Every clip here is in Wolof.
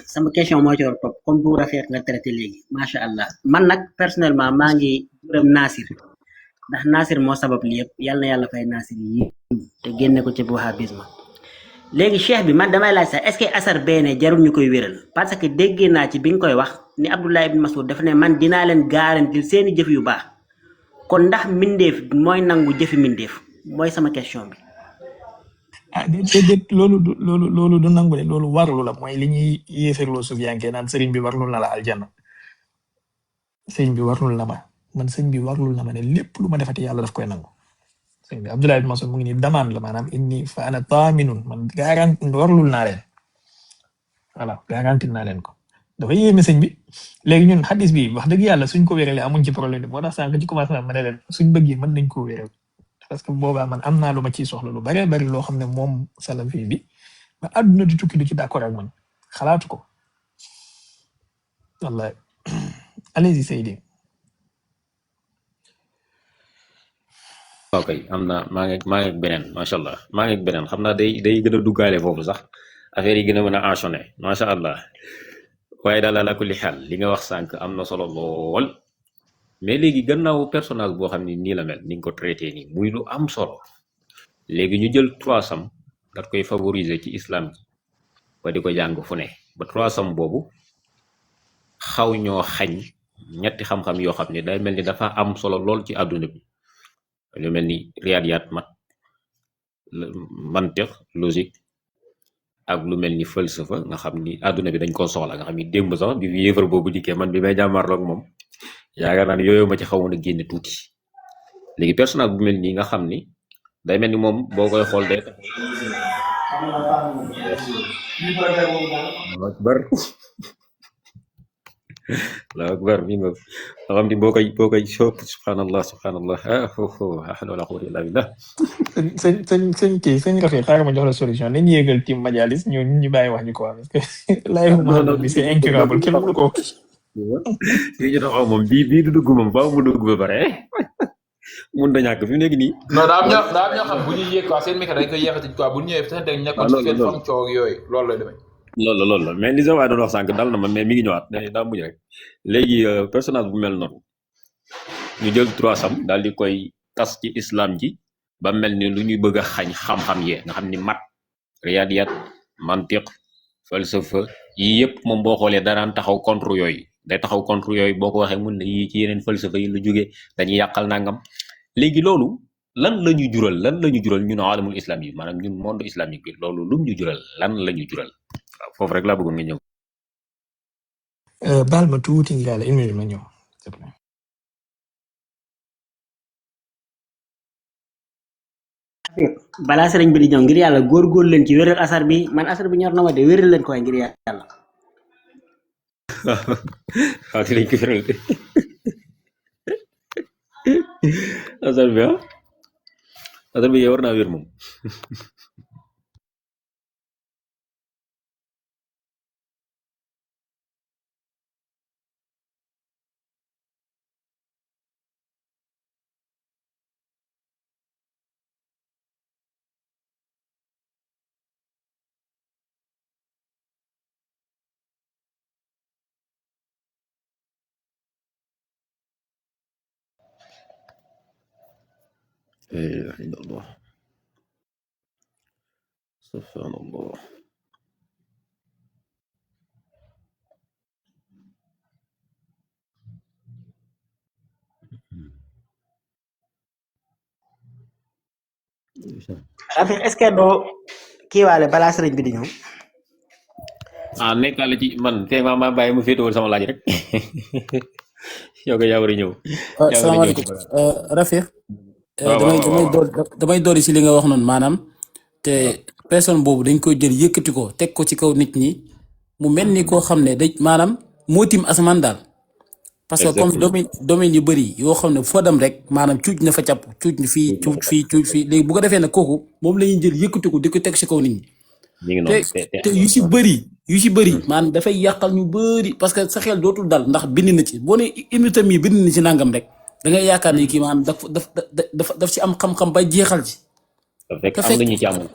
sama question moo ci war a topp comme bu rafet nga traité léegi macha allah man nag personnellement maa ngi gërëm Nasir ndax Nasir moo sabab li yëpp yàlla na yàlla fay Nasir yi te génne ko ci wahhabisme léegi cheikh bi man damay laaj sax est-ce que asar beene jarul ñu koy wéral parce que déggee naa ci bi nga koy wax ni Abdullah ibn Mas'ud dafa ne man dinaa leen garantil seeni jëf yu baax kon ndax mindeef mooy nangu jëfi mindeef mooy sama question bi. déedéet loolu du nangu de loolu warlu la mooy li ñuy yéefarloo sufiyanke naan sëriñ bi warlul na la aljanna sëriñ bi warlul na ma man sëriñ bi warlul na ma ne lépp lu ma defati yàlla daf koy nangu sëriñ bi Abdullah ibn Mas'ud mu ngi ni damaan la maanaam inni fa ana taaminun man garanti warlul naa leen voilà garanti naa leen ko dafa yéeme sëñ bi léegi ñun xadis bi wax dëgg yàlla suñ ko wéralee amuñ ci problème moo tax sànq ci commencement ma ne leen suñ bëggee mën nañ koo wéral parce que boobaa man am naa lu ma ciy soxla lu bare bari loo xam ne moom salafi bi ba àdduna di tukki du ci d'accord ak man xalaatu ko wallahi allez-y Seydi. ok am na maa ngi beneen macha allah maa ngi beneen xam naa day gën a duggaale foofu sax affaire yi gën a mën a enchaîner macha allah waaye daal ala kulli xaal li nga wax sànq am na solo lool mais léegi gannaaw personnage boo xam ni nii la mel ni nga ko traité nii muy lu am solo léegi ñu jël 300 dat koy favoriser ci islam ji ba di ko jàng fu ne ba 300 boobu xaw ñoo xañ ñetti xam-xam yoo xam ne day mel ni dafa am solo lool ci àdduna bi lu mel ni riyaadiyaat mantiq logique ak lu mel ni falsafa nga xam ni àdduna bi dañ koo soxla nga xam ni démb sax bi yéefar boobu dikkee man bi may jàmmarloog moom yaakaar naa ne yooyu ma ci xawoon a génne tuuti léegi personnage bu mel nii nga xam ni day mel ni moom boo koy xool day tax Allahu akbar mi nga xam ni boo koy subhanallah hawla wala quwwata illa billah sëñ Rafi xaaral ma jox la solution nañ yéegal team majalis ñu bàyyi wax ñu ko parce que live Muhammad bi c'est incurable kenn mënu ko yi ñu taxaw moom bii du dugg moom faaw mu dugg ba pare mun na ñàkk fi mu nekk nii non daa am ñoo xam bu ñuy yéeg quoi seen micro dañ koy yéexati quoi bu ñëwee sax dañ nekkoon ci seen fam coow yooyu loolu lay demee loolu la mais li sa waay doon wax sànq dal na ma mais mi ngi ñëwaat daa mujj rek léegi personnage bu mel noonu ñu jël 300 daal di koy tas ci islam ji ba mel ni lu ñuy bëgg a xañ xam-xam yee nga xam ni mat riyaadiyat mantiq falsafa yii yëpp moom boo xoolee daraan taxaw contre yooyu day taxaw contre yooyu boo ko waxee mun na yii ci yeneen falsafa yi la jógee dañuy yàqal nangam léegi loolu lan la ñu jural ñun alamul islam yi maanaam ñun monde islamique bi loolu lum ñu jural lan la ñu jural waaw foofu rek laa bëggoon nga ñëw. baal ma tuuti ngir yàlla une minute ma ñëw. balaa sëriñ bi di ñëw ngir yàlla góorgóorlu leen ci wéral asar bi man asar bi ñor na ma de wéral leen ko waaye ngir yàlla. waaw dinañ ko wéral de asar bi yow war naa wér moom. لا إله إلا الله سبحان الله Rafi est-ce que doo kiiwaale balaa sëriñ bi di ñëw. nekkaale ci man kay maa bàyyi mu féetewul sama laaj rek yow ko yaa war a ñëw. salaamaaleykum Rafi. damay doori ci li nga wax noonu maanaam te personne boobu dañ koy jël yëkkati ko teg ko ci kaw nit ñi mu mel ni koo xam ne dañ maanaam moo tiim asamaan daal. parce que comme domaine yu bëri yoo xam ne foo dem rek maanaam cuuj na fa càpp cuuj fii léegi bu ko defee nag kooku moom la ñuy jël yëkkati ko di ko teg ci kaw nit ñi. te yu ci bëri maanaam dafay yàqal ñu bëri parce que sa xel dootul dal ndax bind na ci boo ne imita mi bind na ci nangam rek da ngay yaakaar ni kii maanaam daf ci am xam-xam ba jeexal ci. te fekk am nañu ci amul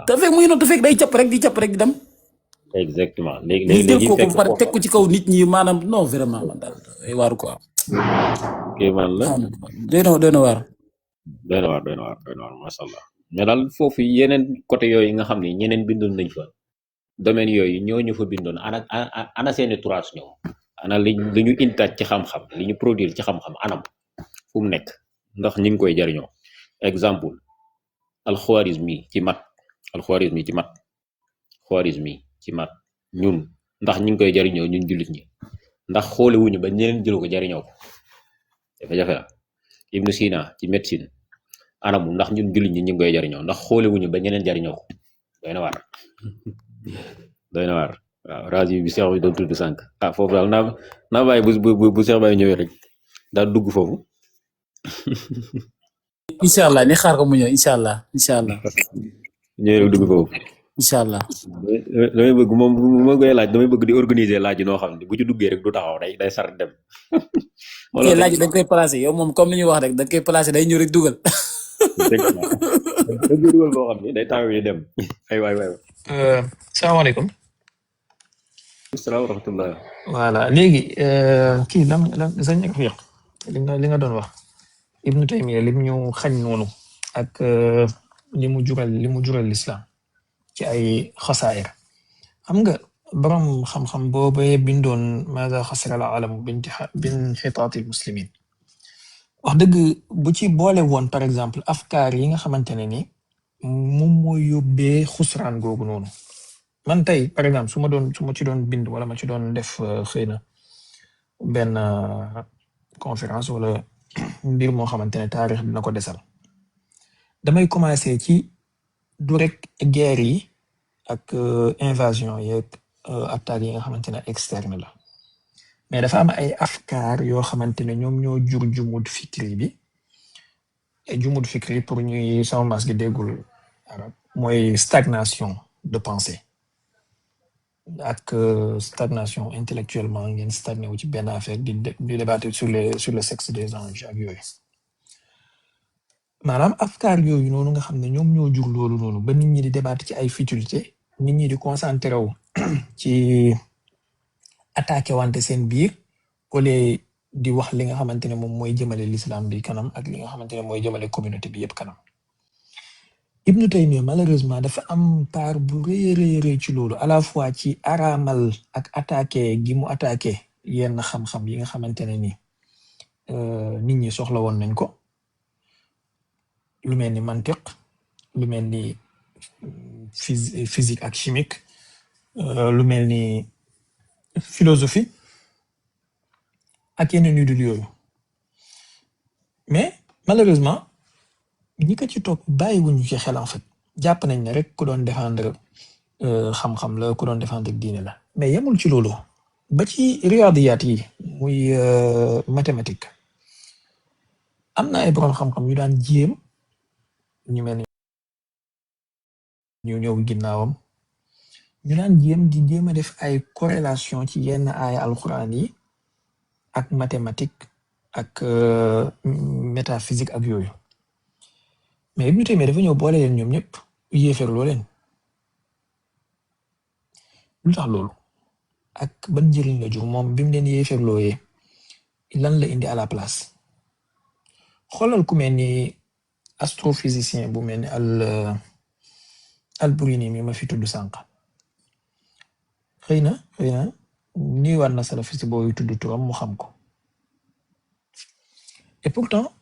te fekk muy noonu te fekk day capp rek di dem. exactement léegi ñu jël ko fekk ba pare foofu teg ko ci kaw nit ñi maanaam non vraiment man daal ay waaru quoi. kéemaan la doy na waar. doy na waar masha Allah mais daal foofu yeneen côté yooyu nga xam ne ñeneen bindoon nañ fa domaine yooyu ñooñu fa bindoon ana seeni turaas ñoom ana li ñu intaaj ci xam-xam li ñu produire ci xam-xam anam fu mu nekk ndax ñu ngi koy jariñoo exemple alxuwarizmi ci mat ñun ndax ñu ngi koy jariñoo ñun jullit ñi ndax xoolewuñu ba ñeneen jël ko jariñoo ko jafe-jafe la Ibnu Sina ci médecine anamu ndax ñun jullit ñi ñu ngi koy jariñoo ndax xoolewuñu ba ñeneen jariñoo ko doy na waar waaw rajo bi Cheikh bi doon tudd sànq foofu daal naa bàyyi bu Cheikh Baye ñëwee rek daal dugg foofu incha allah ni xaar ko mu ñëw incha allah ñëwee rek dugg foofu incha allah. damay bëgg moom moo koy laaj damay bëgg di organiser laaj yi noo xam ne bu ci duggee rek du taxaw day sar dem. wala laaj dañ koy placé yow moom comme li ñu wax rek dañ koy placé day ñëw rek dugal. dañ koy dugal boo xam ne day taxaw yi dem ay waay. salaamaaleykum. salaam wa rahmatullah. voilà léegi kii lan sañ ak fiq li nga doon wax Ibnu Taymiya lim ñu xañ noonu ak li mu jural l'islam ci ay xasaayir xam nga borom xam-xam boobee bindoon maada xasira al alam binxitaati muslimin wax dëgg bu ci boole woon par exemple afkaar yi nga xamante ne ni moom mooy yóbbee xusraan googu noonu man tey par exemple su ma ci doon bind wala ma ci doon def xëy na benn conférence wala mbir moo xamante ne taarix dina ko desal damay commencer ci du rek guerre yi ak invasion yeeg attaques yi nga xamante ne externe la mais dafa am ay afkaar yoo xamante ne ñoom ñoo jur jumud fikri bi jumud fikri pour ñuy sama mas gi déggul arab mooy stagnation de pensée ak stagnation intellectuellement ngeen stagné wu ci benn affaire di débattre sur le sexe des anges ak yooyu maanaam afkaar yooyu noonu nga xam ne ñoom ñoo jur loolu noonu ba nit ñi di débattre ci ay futilité nit ñi di concentré wu ci attaqué wante seen biir wala di wax li nga xamante ne moom mooy jëmale l'islam bi kanam ak li nga xamante ne mooy jëmale communauté bi yëpp kanam Ibnu Taymiya malheureusement dafa am part bu rëy ci loolu à la fois ci araamal ak attaqué gi mu attaqué yenn xam-xam yi nga xamante ne ni nit ñi soxla woon nañ ko lu mel ni mantiq lu mel ni physique ak chimique lu mel ni philosophie ak yeneen yu dul yooyu mais malheureusement ñi ko ci toog bàyyiwuñu ci xel en fait jàpp nañ ne rek ku doon défendre xam-xam la ku doon défendre diine la mais yemul ci loolu ba ci riyadiyat yi muy mathématique am na ay borom xam-xam yu daan jéem ñu mel ni ñu ñëw ginnaawam ñu daan jéem a def ay corrélation ci yenn aaya alxuraan yi ak mathématique ak métaphysique ak yooyu mais Ibnu Taymiya dafa ñëw boole leen ñoom ñëpp yéeferloo leen lu tax loolu ak ban njëriñ la jur moom bi mu leen yéeferlooyee lan la indi à la place xoolal ku mel ni astrophysicien bu mel ni al-Biruni mi ma fi tudd sànq xëy na nii war na salafiste booy tudd turam mu xam ko et pourtant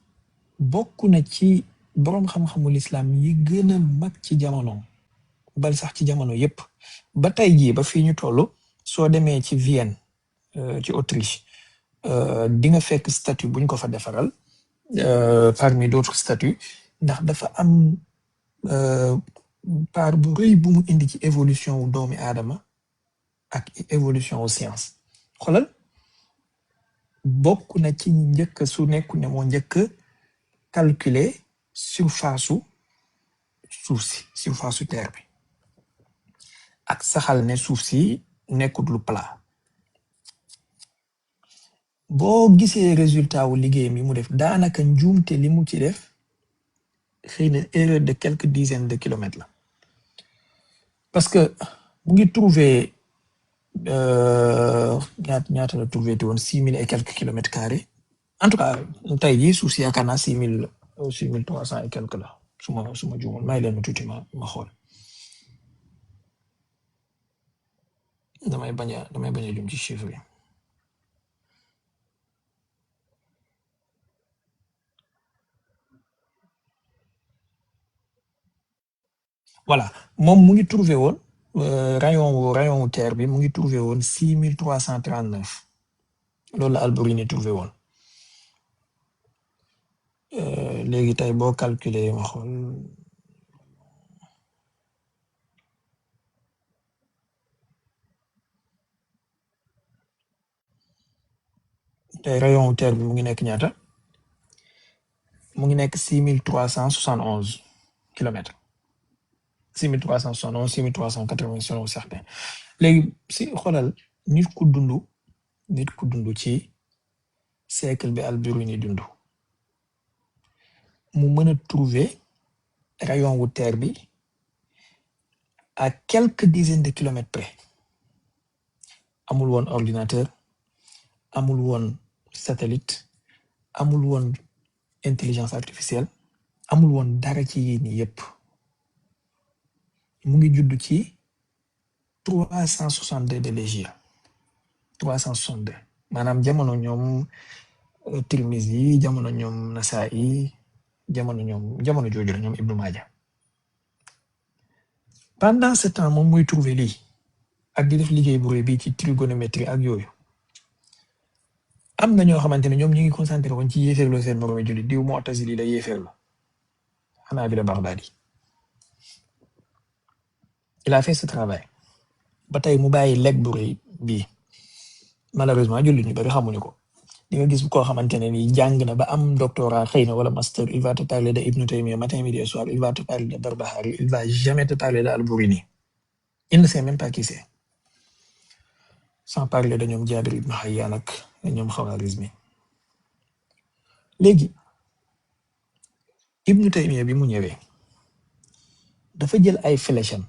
bokk na ci boroom xam-xamul islam yi gën a mag ci jamono bal sax ci jamono yépp ba tey jii ba fii ñu toll soo demee ci Vienne ci Autriche di nga fekk statue buñ ko fa defaral parmi d'autres statues ndax dafa am part bu rëy bu mu indi ci évolution wu doomi aadama ak évolution wu science xoolal bokk na ci njëkk su nekku ne moo njëkk calculer surface su suuf si surface su terre bi ak saxal ne suuf si nekkut lu plat boo gisee résultat wu liggéey mi mu def daanaka njuumte li mu ci def xëy na erreur de quelques dizaines de kilomètres la parce que mu ngi trouver ñaata la trouvé te woon 6000 et quelques kilomètres carrés en tout cas tey jii suuf si yaakaar naa 6300 et quelques la su ma juumul may leen ma tuuti ma xool damay bañ a jum ci chiffre yi. voilà moom mu ngi trouvé woon rayon wu terre bi mu ngi trouvé woon 6339 loolu la Albouri trouvé woon léegi tey boo calculer ma xool tey rayon wu terre bi mu ngi nekk ñaata mu ngi nekk 6371 kilomètres 6371 6380 selon certains léegi si xoolal nit ku dund ci siècle bi Albouri dund mu mën a trouver rayon wu terre bi à quelques dizaines de kilomètres près amul woon ordinateur amul woon satellite amul woon intelligence artificielle amul woon dara ci yii nii yépp mu ngi judd ci 362 de l'hégire 362 maanaam jamono ñoom Tirmizi jamono ñoom Nasaa'i jamono jooju la ñoom Ibnu Maaja pendant ce temps moom muy trouver lii ak di def liggéey bu rëy bii ci trigonométrie ak yooyu am na ñoo xamante ne ñoom ñu ngi concentré woon ci yéefeerloo seen moroomi jullit diw Mu'tazili la yéefeerloo xanaa bi la Baghdadi il a fait ce travail ba tey mu bàyyi lekk bu rëy bii malheureusement jullit ñu bari xamuñu ko di nga gis koo xamante ne nii jàng na ba am doctorat xëy na wala master il va te parler de Ibn Taymiyyah matin midi et soir il va te parler de Barbahari il va jamais te parler de Al-Biruni il ne sait même pas qui c'est sans parler de ñoom Jaabir ibn Hayyan ak ñoom Xawaarizmi léegi Ibn Taymiyyah bi mu ñëwee dafa jël ay flècham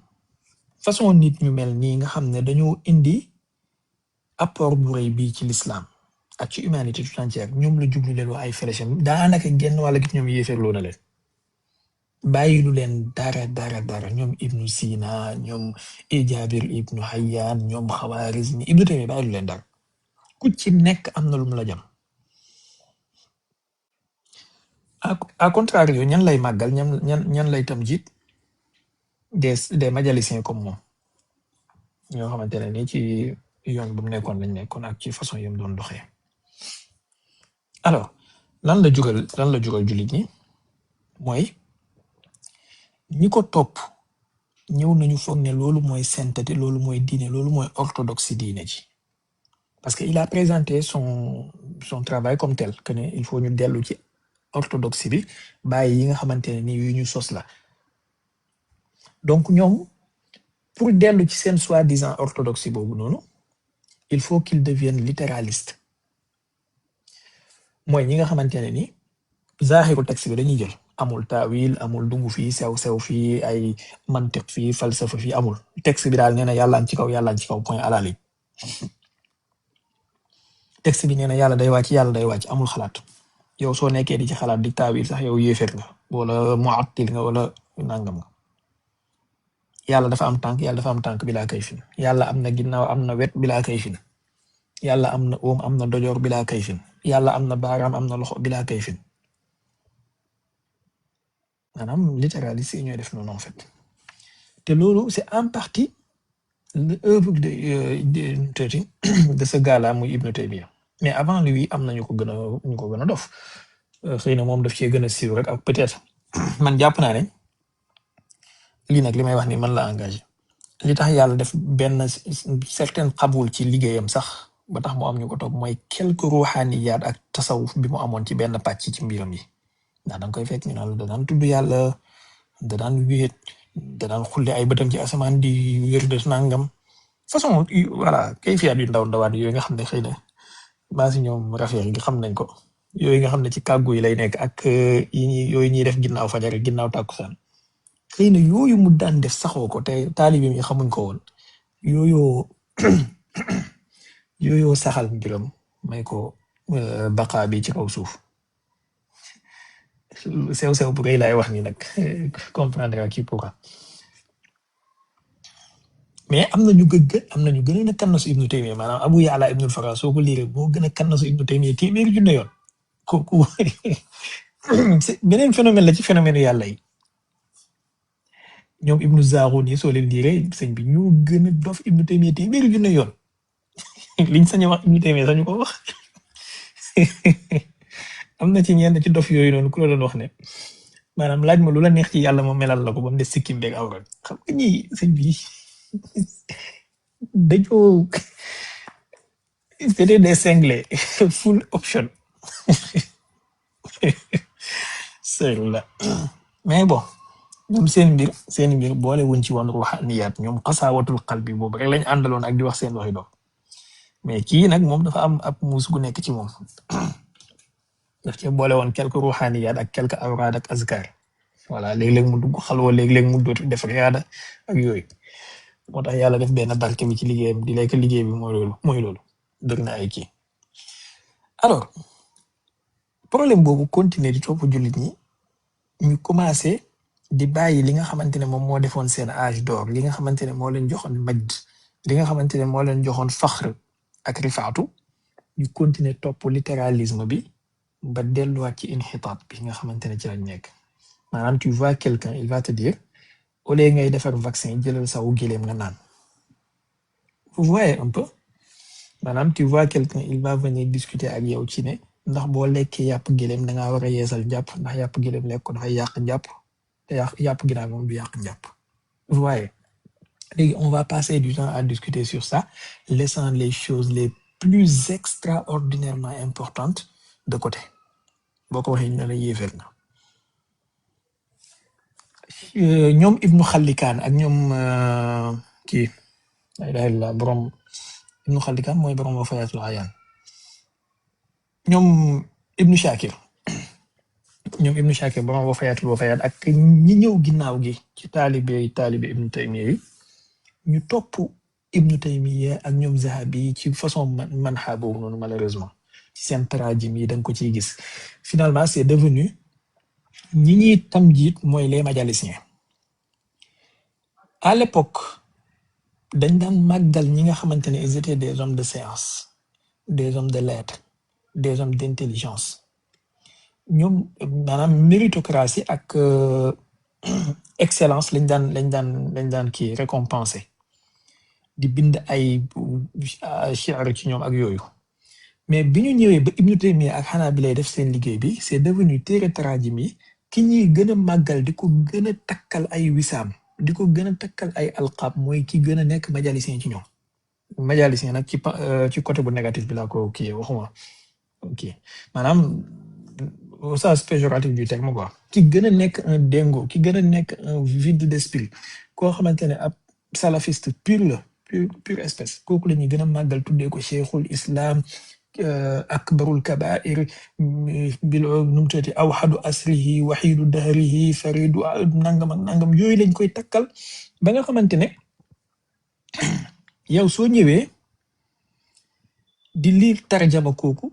façon nit ñu mel nii nga xam ne dañoo indi apport bu rëy bii ci l'islam ak ci humanité tout entière ñoom la jublu leen wax ay flècham daanaka genn wala gis ñoom yéeferloo na leen bàyyilu leen dara ñoom Ibnu Sina ñoom Jaabir ibnu Hayyan ñoom Xawaarizmi Ibnu Taymiyyah bàyyilu leen dara ku ci nekk am na lu mu la jam à contrario ñan lay màggal ñan lay tam jiit des majalisiens comme moom ñoo xamante ne ni ci yoon bu mu nekkoon lañ nekkoon ak ci façon yam doon doxee alors lan la jugal jullit ñi mooy ñi ko topp ñëw nañu foog ne loolu mooy sainteté loolu mooy diine loolu mooy orthodoxie diine ji parce que il a présenté son travail comme tel que ne il faut ñu dellu ci orthodoxie bi bàyyi yi nga xamante ne ni yu ñu sos la donc ñoom pour dellu ci seen soi-disant orthodoxie boobu noonu il faut qu'il devienne littéraliste mooy ñi nga xamante ne ni zaaxiru texte bi dañuy jël amul taawil amul dungu fii sew fii ay mantiq fii falsafa fii amul texte bi daal nee na yàllaan ci kaw point à la ligne texte bi nee na yàlla day wàcc amul xalaat yow soo nekkee di ci xalaat di taawil sax yow yéeféer nga wala mu'attil nga wala nangam nga yàlla dafa am tànk bilaa kayfin yàlla am na ginnaaw am na wet bilaa kayfin yàlla am na oom am na dojoor bilaa kayfin yàlla am na baaraam am na loxo bilaa kayfin maanaam littéraliste yi ñooy def noonu en fait te loolu c'est en partie l'œuvre de ce gars-là muy Ibn Taymiyyah mais avant lui am na ñu ko gën a dof xëy na moom daf cee gën a siiw rek ak peut-être man jàpp naa ne lii nag li may wax ni man la engagé li tax yàlla def benn certain xabul ci liggéeyam sax ba tax mu am ñu ko topp mooy quelque ruuxaaniyaat ak tasawuf bi mu amoon ci benn pàcc ci mbiram yi ndax danga koy fekk ñu naan da daan tudd yàlla da daan wéet da daan xulli ay bëtam ci asamaan di wér de nangam façon voilà kay fiyaat yu ndawaan yooyu nga xam ne xëy na maa si ñoom rafet yi xam nañ ko yooyu nga xam ne ci kàggu yi lay nekk ak yooyu ñuy def ginnaaw fajar ginnaaw tàkkusaan xëy na yooyu mu daan def saxoo ko te taalibe yi xamuñ ko woon yooyu yooyu saxal mbiram may ko baqa bi ci kaw suuf sew bu rëy laay wax ni nag comprendre qui pourra mais am na ñu gën a kannasu Ibnu Taymiya maanaam Abu Ya'la Ibnul Farra soo ko liiree moo gën a kannasu Ibnu Taymiya téeméeri junne yoon kooku beneen phénomène la ci phénomène yàlla yi ñoom Ibnu Zaghun yi soo leen liiree sëñ bi ñu gën a dof Ibnu Taymiya téeméeri junne yoon liñ sañ a wax Ibnu Taymiya sañu ko wax am na ci ñenn ci dof yooyu noonu ku la doon wax ne maanaam laaj ma lu la neex ci yàlla ma melal la ko ba mu des sikkim beeg awra xam nga ñi sëñ bi dañoo c'était des cinglés full option seetlu la mais bon ñoom seen mbir boole wuñ ci woon ruuxaaniyaat ñoom xasaawatul qalbi boobu rek lañ àndaloon ak di wax seen waxi doom mais kii nag moom dafa am ab muus gu nekk ci moom daf cee boole woon quelque ruuxaaniyaat ak quelque awraad ak azkar voilà léeg-léeg mu dugg xalwa léeg-léeg mu dootu def riyaada ak yooyu moo tax yàlla def benn barke bi ci liggéeyam di lekk liggéey bi mooy loolu dëgg na ay kii alors problème boobu continuer di topp jullit ñi ñu commencé di bàyyi li nga xamante ne moom moo defoon seen âge d'or li nga xamante ne moo leen joxoon majd li nga xamante ne moo leen joxoon faxr ak rifaatu ñu continuer topp littéralisme bi ba delluwaat ci inxitaat bi nga xamante ne ci lañ nekk maanaam tu vois quelqu'un il va te dire au lieu ngay defar vaccin jëlal sawu gileem nga naan vous voyez un peu maanaam tu vois quelqu'un il va venir discuter ak yow ci ne ndax boo lekkee yàpp gileem da ngaa war a yeesal njàpp ndax yàpp gileem lekk ko dafay yàq njàpp te yàpp ginnaaw moom du yàq njàpp vous voyez léegi on va passer du temps à discuter sur ça laissant les choses les plus extraordinairement importantes de côté boo ko waxee ñu ne la yéeféer na ñoom Ibnu Xallikaan ak ñoom kii la ilaha illallah borom Ibnu Xallikaan mooy borom Wafayatul Ayaan ñoom Ibnu Shakir borom Wafayaat ak ñi ñëw ginnaaw gi ci taalibe Ibnu Taymiya yi ñu topp Ibnu Taymiya ak ñoom Zahabi ci façon manha boobu noonu malheureusement ci seen tarajim yi da nga ko ciy gis finalement c'est devenu ñi ñuy tamjiit mooy les majalisiens à l'époque dañ daan màggal ñi nga xamante ne ils étaient des hommes de science des hommes de lettres des hommes d'intelligence ñoom maanaam méritocratie ak excellence lañ daan kii récompenser di bind ay shi'r ci ñoom ak yooyu mais bi ñu ñëwee ba Ibnu Taymiya ak Hanabila lay def seen liggéey bi c'est devenu téere tarajim yi ki ñuy gën a màggal di ko gën a takkal ay wisaam di ko gën a takkal ay alqaab mooy ki gën a nekk majalisien ci ñoom majalisien nag ci côté bu négatif bi laa ko kii waxuma ok maanaam au sens péjoratif du terme quoi ki gën a nekk un dingo ki gën a nekk un vide d'esprit koo xamante ne ab salafiste pur la pure espèce kooku la ñuy gën a màggal tuddee ko cheikhul islam akbarul kabair bil nu mu tuddati awxadu asrihi waxidu dahrihi faridu nangam ak nangam yooyu lañ koy takkal ba nga xamante ne yow soo ñëwee di lire tarjama kooku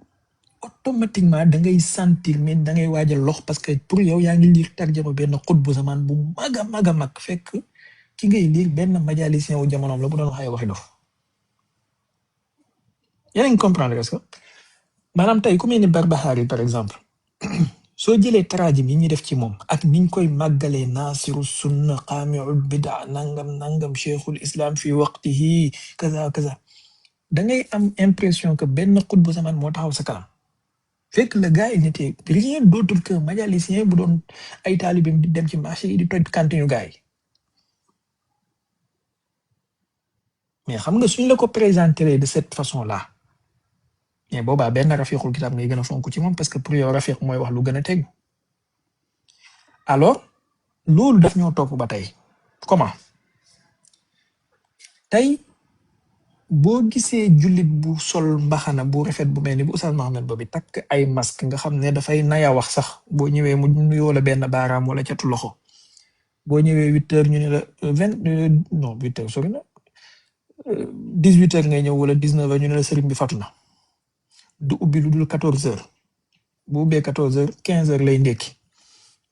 automatiquement da ngay sentir mais da ngay waajal lox parce que pour yow yaa ngi lire tarjama benn xutbu zaman bu mag a mag fekk ki ngay lire benn majalisien wu jamonoom la bu doon waxee waxi dof yaa ngi comprendre est-ce que maanaam tey ku mel ni Barbahari par exemple soo jëlee tarajim yi ñuy def ci moom ak niñ koy màggalee naasiru sunna qaami'ul bid'a nangam cheikhul islam fi waqtihi kaza kaza da ngay am impression que benn xutbu zaman moo taxaw sa kanam fekk le gars il n'était rien d'autre que majalisien bu doon ay taalibeem di dem ci marché yi di toj cantine gars yi mais xam nga suñ la ko présenté de cette façon là mais boobaa benn rafiqul kitab ngay gën a fonk ci moom parce que pour yow rafiq mooy wax lu gën a tegu alors loolu daf ñoo topp ba tey comment tey boo gisee jullit bu sol mbaxana bu rafet bu mel ni bu Oustaz Mohamed boobu takk ay masque nga xam ne dafay naya wax sax boo ñëwee mu nuyoo la benn baaraam wala catu loxo boo ñëwee 8h ñu ne la 8h sori na 18h ngay ñëw wala 19h ñu ne la sëriñ bi fatu na du ubbi lu dul 14h bu ubbee 14h 15h lay ndékki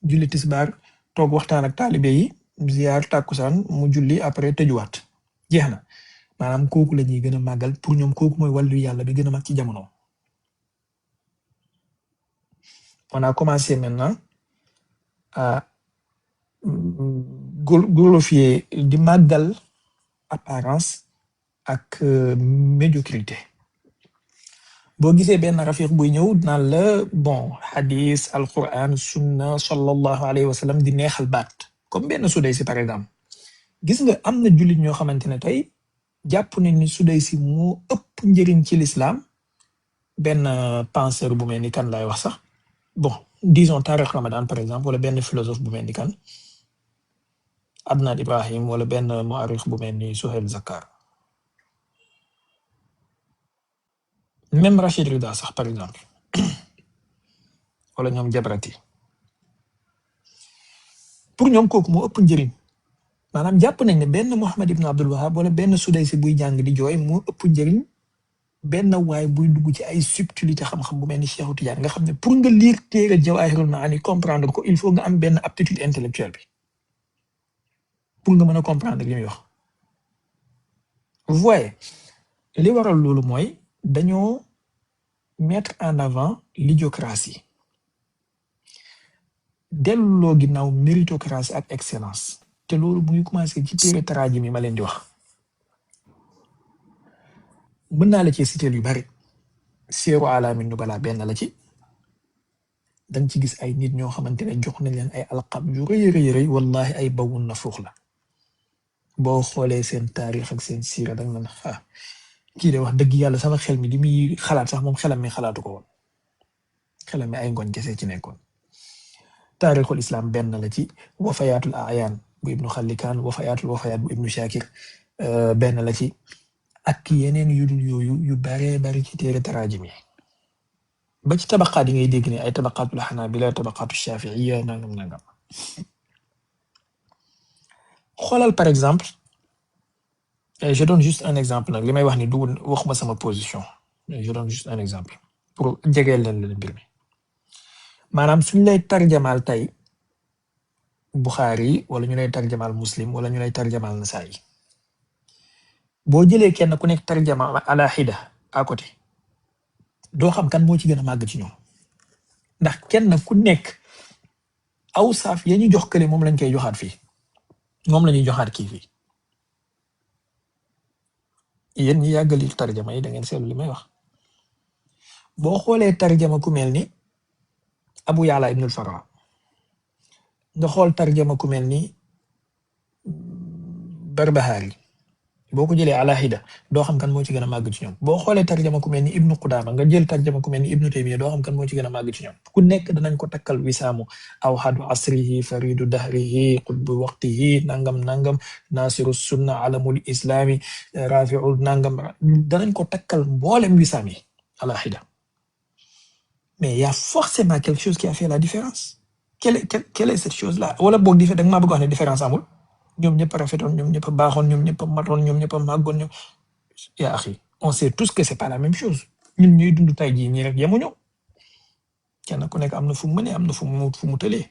julli tisbaar toog waxtaan ak taalibe yi ziar tàkkusaan mu julli après tëjuwaat jeex na maanaam kooku la ñuy gën a màggal pour ñoom kooku mooy wàllu yàlla bi gën a mag ci jamono. On a commencé maintenant à glorifier di màggal apparence ak médiocrité. boo gisee benn rafiq buy ñëw naan la bon hadis alquran sunna sallallahu alayhi wa sallam di neexal baat comme benn Sudaysi par exemple gis nga am na jullit ñoo xamante ne tey jàpp nañ ni Sudaysi moo ëpp njëriñ ci l'islam benn penseur bu mel ni kan lay wax sax bon disons Tariq Ramadan par exemple wala benn philosophe bu mel ni kan Adnan Ibrahim wala benn mu'arrikh bu mel ni Suhail Zakar même Rachid Rida sax par exemple wala ñoom Jabrati pour ñoom kooku moo ëpp njëriñ maanaam jàpp nañ ne benn Muhammad ibn Abdul Wahhab wala benn Sudaysi buy jàng di jooy moo ëpp njëriñ benn waay buy dugg ci ay subtilité xam-xam bu mel ni Cheikh Tidiane nga xam ne pour nga lire téere Jawahirul Maani comprendre ko il faut nga am benn aptitude intellectuelle bi pour nga mën a comprendre li muy wax. Vous voyez li waral loolu mooy dañoo mettre en avant l'idiocratie delloo ginnaaw méritocratie ak excellence te loolu mu ngi commencé ci téere taraajim yi ma leen di wax. mën naa la ci citer yu bari Siyaru Alaamin Nubala benn la ci danga ci gis ay nit ñoo xamante ne jox nañ leen ay alqab yu rëy rëy rëy wallahi ay bawun na fuux la boo xoolee seen taarix ak seen siira danga naan ah kii de wax dëgg yàlla sama xel mi di muy xalaat sax moom xelam mi xalaatu ko woon xelam mi ay ngoñ kese ci nekkoon. taarixul islam benn la ci Wafayaatul Ayaan bu Ibnu Xallikaan Wafayaat bu Ibnu Shakir benn la ci ak yeneen yu dul yooyu yu baree bari ci téere taraajim yi ba ci tabaqaat yi ngay dégg ne ay tabaqaatul Xanaabila tabaqaatu Shaafi'iyya nangam nangam. xoolal par exemple je donne juste un exemple nag li may wax ni du waxuma sama position je donne juste un exemple pour jegeel leen mbir mi maanaam suñ lay tarjamaal tey Buxaari wala ñu lay tarjamaal Muslim wala ñu lay tarjamaal Nasaa'i boo jëlee kenn ku nekk tarjama ala xida à côté doo xam kan moo ci gën a màgg ci ñoom ndax kenn ku nekk aw saaf ya ñu jox kële moom lañ koy joxaat fii moom la ñuy joxaat kii fii yéen ñi yàggali tarjama yi da ngeen seetlu li may wax boo xoolee tarjama ku mel ni Abu Ya'la ibnul Farra nga xool tarjama ku mel ni Barbahari boo ko jëlee ala hida doo xam kan moo ci gën a màgg ci ñoom boo xoolee tarjama ku mel ni Ibnu Qudaama nga jël tarjama ku mel ni Ibnu Taymiya doo xam kan moo ci gën a màgg ci ñoom ku nekk danañ ko takkal wisaamu awhadu asrihi faridu dahrihi qutbu waqtihi nangam nangam nasiru sunna alamul islami rafiul nangam danañ ko takkal mboolem wisaam yi ala hida mais il y a forcément quelque chose qui a fait la différence quelle est cette chose là wala boog da nga maa bëgg wax ne différence amul ñoom ñëpp a rafetoon ñoom ñëpp a baaxoon ñoom ñëpp a matoon ñoom ñëpp a màggoon ñoom yaa axi on sait tous que c'est pas la même chose ñun ñuy dund tay jii ñii rek yemuñu kenn ku nekk am na fu mu mënee am na fu mu tëlee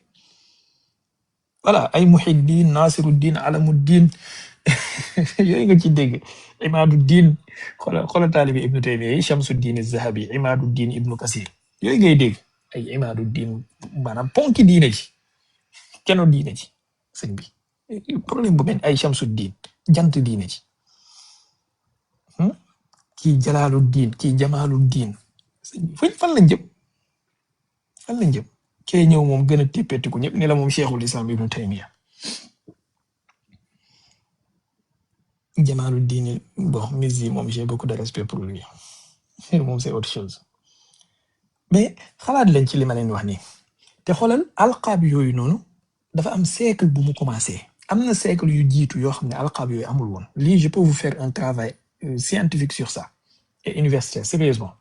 voilà ay Muhiddin Nasiruddin Alamuddin yooyu nga ci dégg Imaduddin xoolal taalibi Ibnu Taymiya yi Shamsuddin Az-Zahabi Imaduddin Ibnu Kasir yooyu ngay dégg ay Imaduddin maanaam ponki diine ji kenn diine ji sëñ bi problème bu mel ay Shamsuddin jant diine ji kii Jalaaluddin kii Jamaaluddin fan lañ jëm kee ñëw moom gën a téppetiku ñëpp ni la moom Cheikhul Islam Ibnu Taymiya Jamaaluddin bon Mizzi moom j'ai beaucoup de respect pour lui moom c'est autre chose mais xalaat leen ci li ma leen wax nii te xoolal alqaab yooyu noonu dafa am siècle bu mu commencé am na siècle yu jiitu yoo xam ne alqaab yooyu amul woon lii je peux vous faire un travail scientifique sur ça et universitaire sérieusement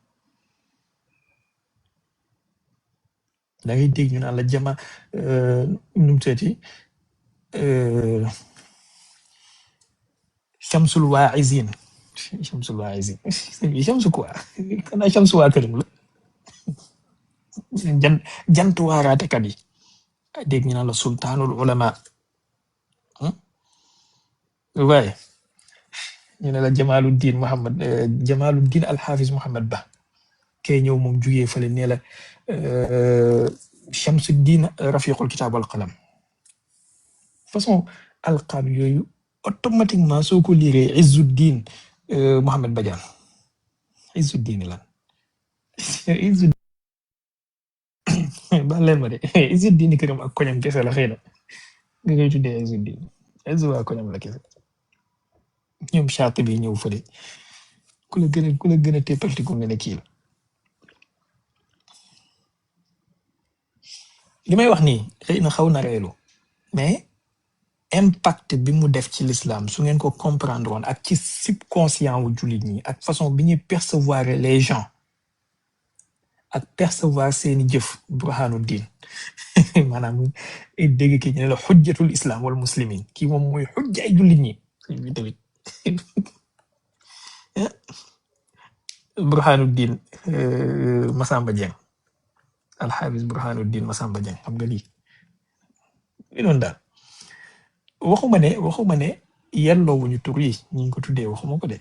da ngay dégg ñu naan la jama nu mu seeti Shamsul Waa'izin Shamsul Waisi Shamsu quoi kana Shamsu waa këram la jant waaraatekat yi dégg ñu naan la sultaanul ulama waaye ñu ne la Jamaluddin al-Hafiz Muhammad Ba kay ñëw moom jugee fële nee la Shamsuddin rafiqul kitab wal qalam façon alqaab yooyu automatiquement soo ko liiree Izzuddin Muhammad Badiane Izzuddin lan Izzuddin baal leen ma de Izzuddin këram ak koñam kese la xëy na nga koy tuddee Izzuddin Izzu waa koñam la kese ñoom charte bi ñëw fële ku la gën a teppaltiku nga ne kii la li may wax nii xëy na xaw na reelu mais impact bi mu def ci l'islam su ngeen ko comprendre woon ak ci subconscient wu jullit ñi ak façon bi ñuy percevoir les gens ak percevoir seeni jëf burhanuddin maanaam dégg ki ñu ne la xujjatul islam wal muslimin kii moom mooy xujjaay jullit ñi bi tamit burhanuddin Masamba Dieng alxaafis burhanuddin Masamba Dieng xam nga lii li noonu daal waxuma ne yelloowuñu tur yi ñu ngi ko tuddee waxuma ko de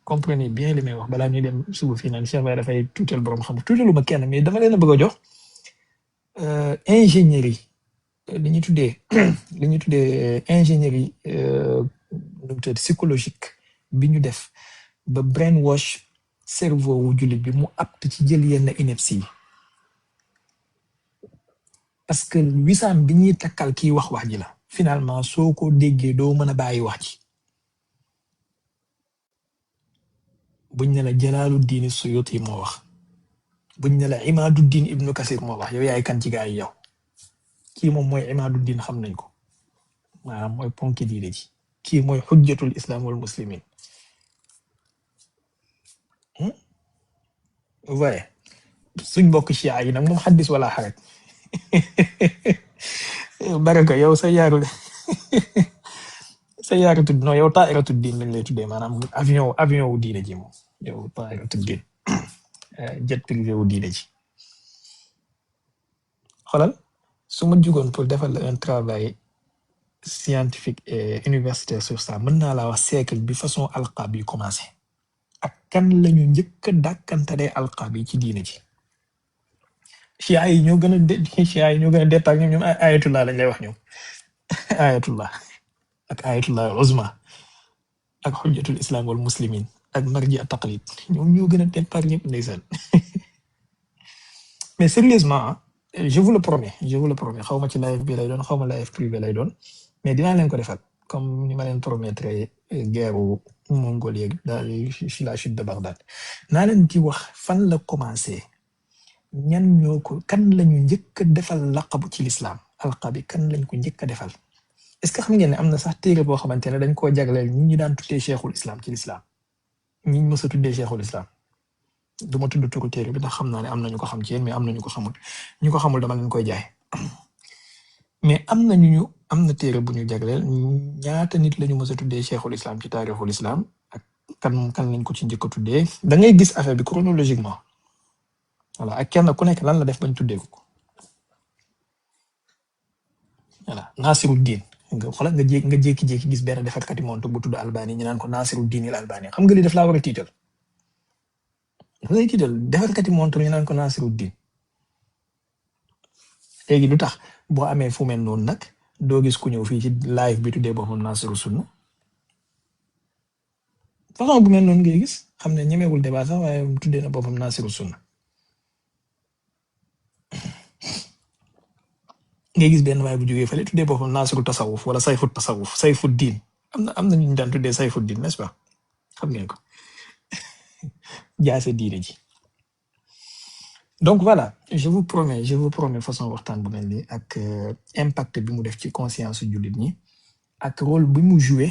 comprenez bien li may wax balaa ñuy dem suba fii naan Cheikh Baye dafay tuutal borom xam tuutalu ma kenn mais dama leen a bëgg a jox ingénierie li ñuy tuddee ingénierie psychologique bi ñu def ba brainwash cerveau wu jullit bi mu apte ci jël yenn ineptie yi parce que wisaam bi ñuy takkal kii wax ji la finalement soo ko déggee doo mën a bàyyi wax ji buñ ne la Jalaaluddin Suyuti moo wax buñ ne la Imaaduddin Ibnu Kasir moo wax yow yaay kan ci gaa yi yow kii moom mooy Imaaduddin xam nañ ko maanaam mooy ponki diine ji kii mooy xujjatul islam wal muslimin waaye suñ bokk Chia yi nag moom xaddis wala xaret baraka yow sa yaaru tudd non yow taa'iratu diin lañ lay tuddee maanaam avion wu diine ji moom yow taa'iratu diin jet privé wu diine ji xoolal su ma jugoon pour defal un travail scientifique et universitaire sur ça mën naa laa wax siècle bi façon alqaab yi commencé ak kan lañu njëkk a dàkkantalee alqaab yi ci diine ji Chia yi ñoo gën a départ ñoom ayatullah lañ lay wax ñoom ayatullah ak ayatullah uzma ak xujjatul islam wal muslimin ak marji at taqlid ñoom ñoo gën a départ ñëpp ndeysaan mais sérieusement je vous le promets xaw ma ci live bi lay doon xaw ma live privé lay doon mais dinaa leen ko defal comme ni ma leen promettre guerre Mongolie daal ci la chute de Bagdad naa leen ci wax fan la commencé ñan ñoo ko kan lañu njëkk a defal laqabu ci l'islam alqabi kan lañ ko njëkk a defal est-ce que xam ngeen ne am na sax téere boo xamante ne dañ koo jagleel ñi ñu daan tuddee cheikhul islam ci l'islam ñi ñu mës a tuddee cheikhul islam du ma tudd turu téere bi ndax xam naa ne am na ñu ko xam ci yéen mais am na ñu ko xamul ñu ko xamul dama leen koy jaay mais am na téere bu ñu jagleel ñaata nit lañu mës a tuddee cheikhul islam ci taarixul islam ak kan lañ ko ci njëkk a tuddee da ngay gis affaire bi chronologiquement voilà ak kenn ku nekk lan la def bañ tuddee ko voilà Nasiruddin nga xoolal nga jékki-jékki gis benn defarkati montre bu tudd Albani ñu naan ko Nasiruddin al Albani xam nga li def laa war a tiital dafa lay tiital defarkati montre ñu naan ko Nasiruddin léegi lu tax boo amee fu mel noonu nag doo gis ku ñëw fii ci live bi tuddee boppam Nasiru Sunna façon bu mel noonu ngay gis xam ne ñemewul débat sax waaye tuddee na boppam Nasiru Sunna ngay gis benn waay bu jógee fële tuddee boppam Nasiru tasawuf wala sayfu tasawuf sayfu diin am na ñu daan tuddee sayfu diin n'est-ce pas xam ngeen ko jaase diine ji donc voilà je vous promets façon waxtaan bu mel nii ak impact bi mu def ci conscience jullit ñi ak rôle bi mu joué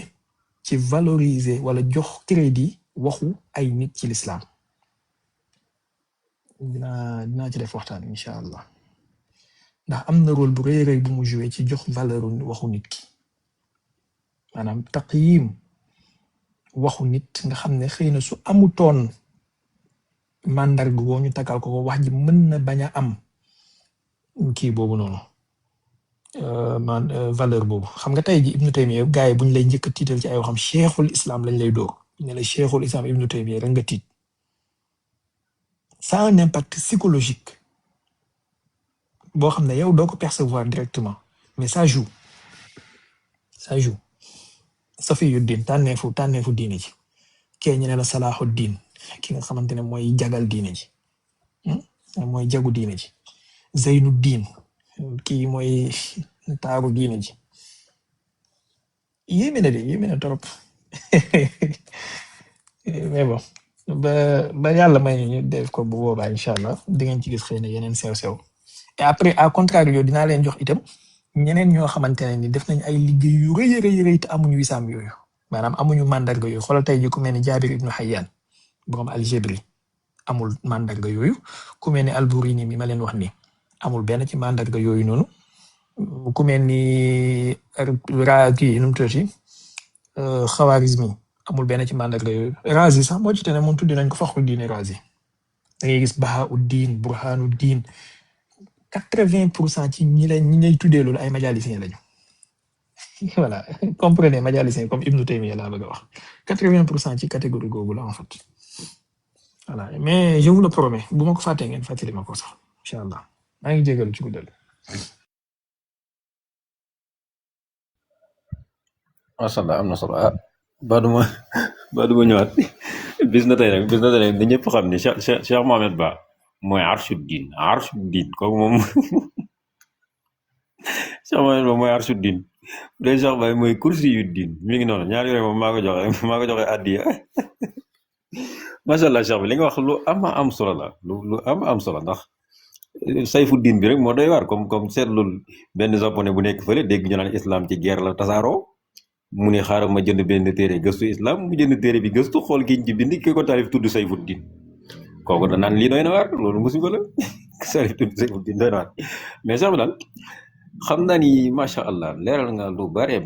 ci valoriser wala jox crédit waxu ay nit ci l'islam dinaa ci def waxtaan incha allah ndax am na rôle bu rëy bu mu joué ci jox valeur waxu nit ki maanaam taqyim waxu nit nga xam ne xëy na su amutoon mandarga woo ñu takkal ko wax ji mën na bañ a am kii boobu noonu valeur boobu. xam nga tey ji Ibnu Taymiya gars yi buñ lay njëkk a tiital ci ay waxam cheikhul islam lañ lay dóor ne la cheikhul islam Ibnu Taymiya rek nga tiit. Ça a un impact psychologique boo xam ne yow doo ko percevoir directement mais ça joue Safiyuddin tànneefu diine ji kee ñu ne la Salahuddin ki nga xamante ne mooy jagal diine ji mooy jagu diine ji Zeynuddin kii mooy taaru diine ji yéeme na trop mais bon ba yàlla may ñu def ko bu boobaa incha allah di ngeen ci gis xëy na yeneen sew-sew et après à contraire yow dinaa leen jox itam ñeneen ñoo xamante ne ni def nañ ay liggéey yu rëy te amuñu wisaam yooyu maanaam amuñu mandarga yooyu xoolal tey ji ku mel ni Jaabir ibnu Hayyan borom Aljabri amul mandarga yooyu ku mel ni Alburini mi ma leen wax ni amul benn ci mandarga yooyu noonu ku mel ni kii nu mu tuddati Xawaarizmi amul benn ci mandarga yooyu Razi sax moo ci tane moom tuddi nañ ko Faxruddin Razi da ngay gis Bahauddin Burhanuddin 80% ci ñi lay tuddee loolu ay majalisiens lañu voilà comprenez majalisiens comme Ibnu Taymiya laa bëgg a wax 80% ci catégorie googu la en fait voilà mais je vous le promets bu ma ko fàttee ngeen fàttali ma ko sax incha allah maa ngi jégalu ci guddal. macha allah am na solo Baduma ñëwaat bis na tey nag da ñëpp xam ni Cheikh Mohamed Ba mooy Arsuddin kooku moom Cheikh Mohamed Ba mooy Arsuddin bu dee Cheikh Baye mooy Kursiyuddin mi ngi noonu ñaar yooyu moom maa ko joxe addiya macha allah Cheikh bi li nga wax lu am solo la lu am solo ndax Sayfuddin bi rek moo doy waar comme seetlul benn japonais bu nekk fële dégg ñu naan islam ci guerre la tasaaroo mu ne xaaral ma jënd benn téere gëstu islam mu jënd téere bi gëstu xool kiñ ci bind ki ko taalif tudd Sayfuddin kooku da naan lii doy na waar loolu musiba la Sayf tudd Sayfuddin doy na waar mais sax daal xam naa ni macha allah leeral nga lu bare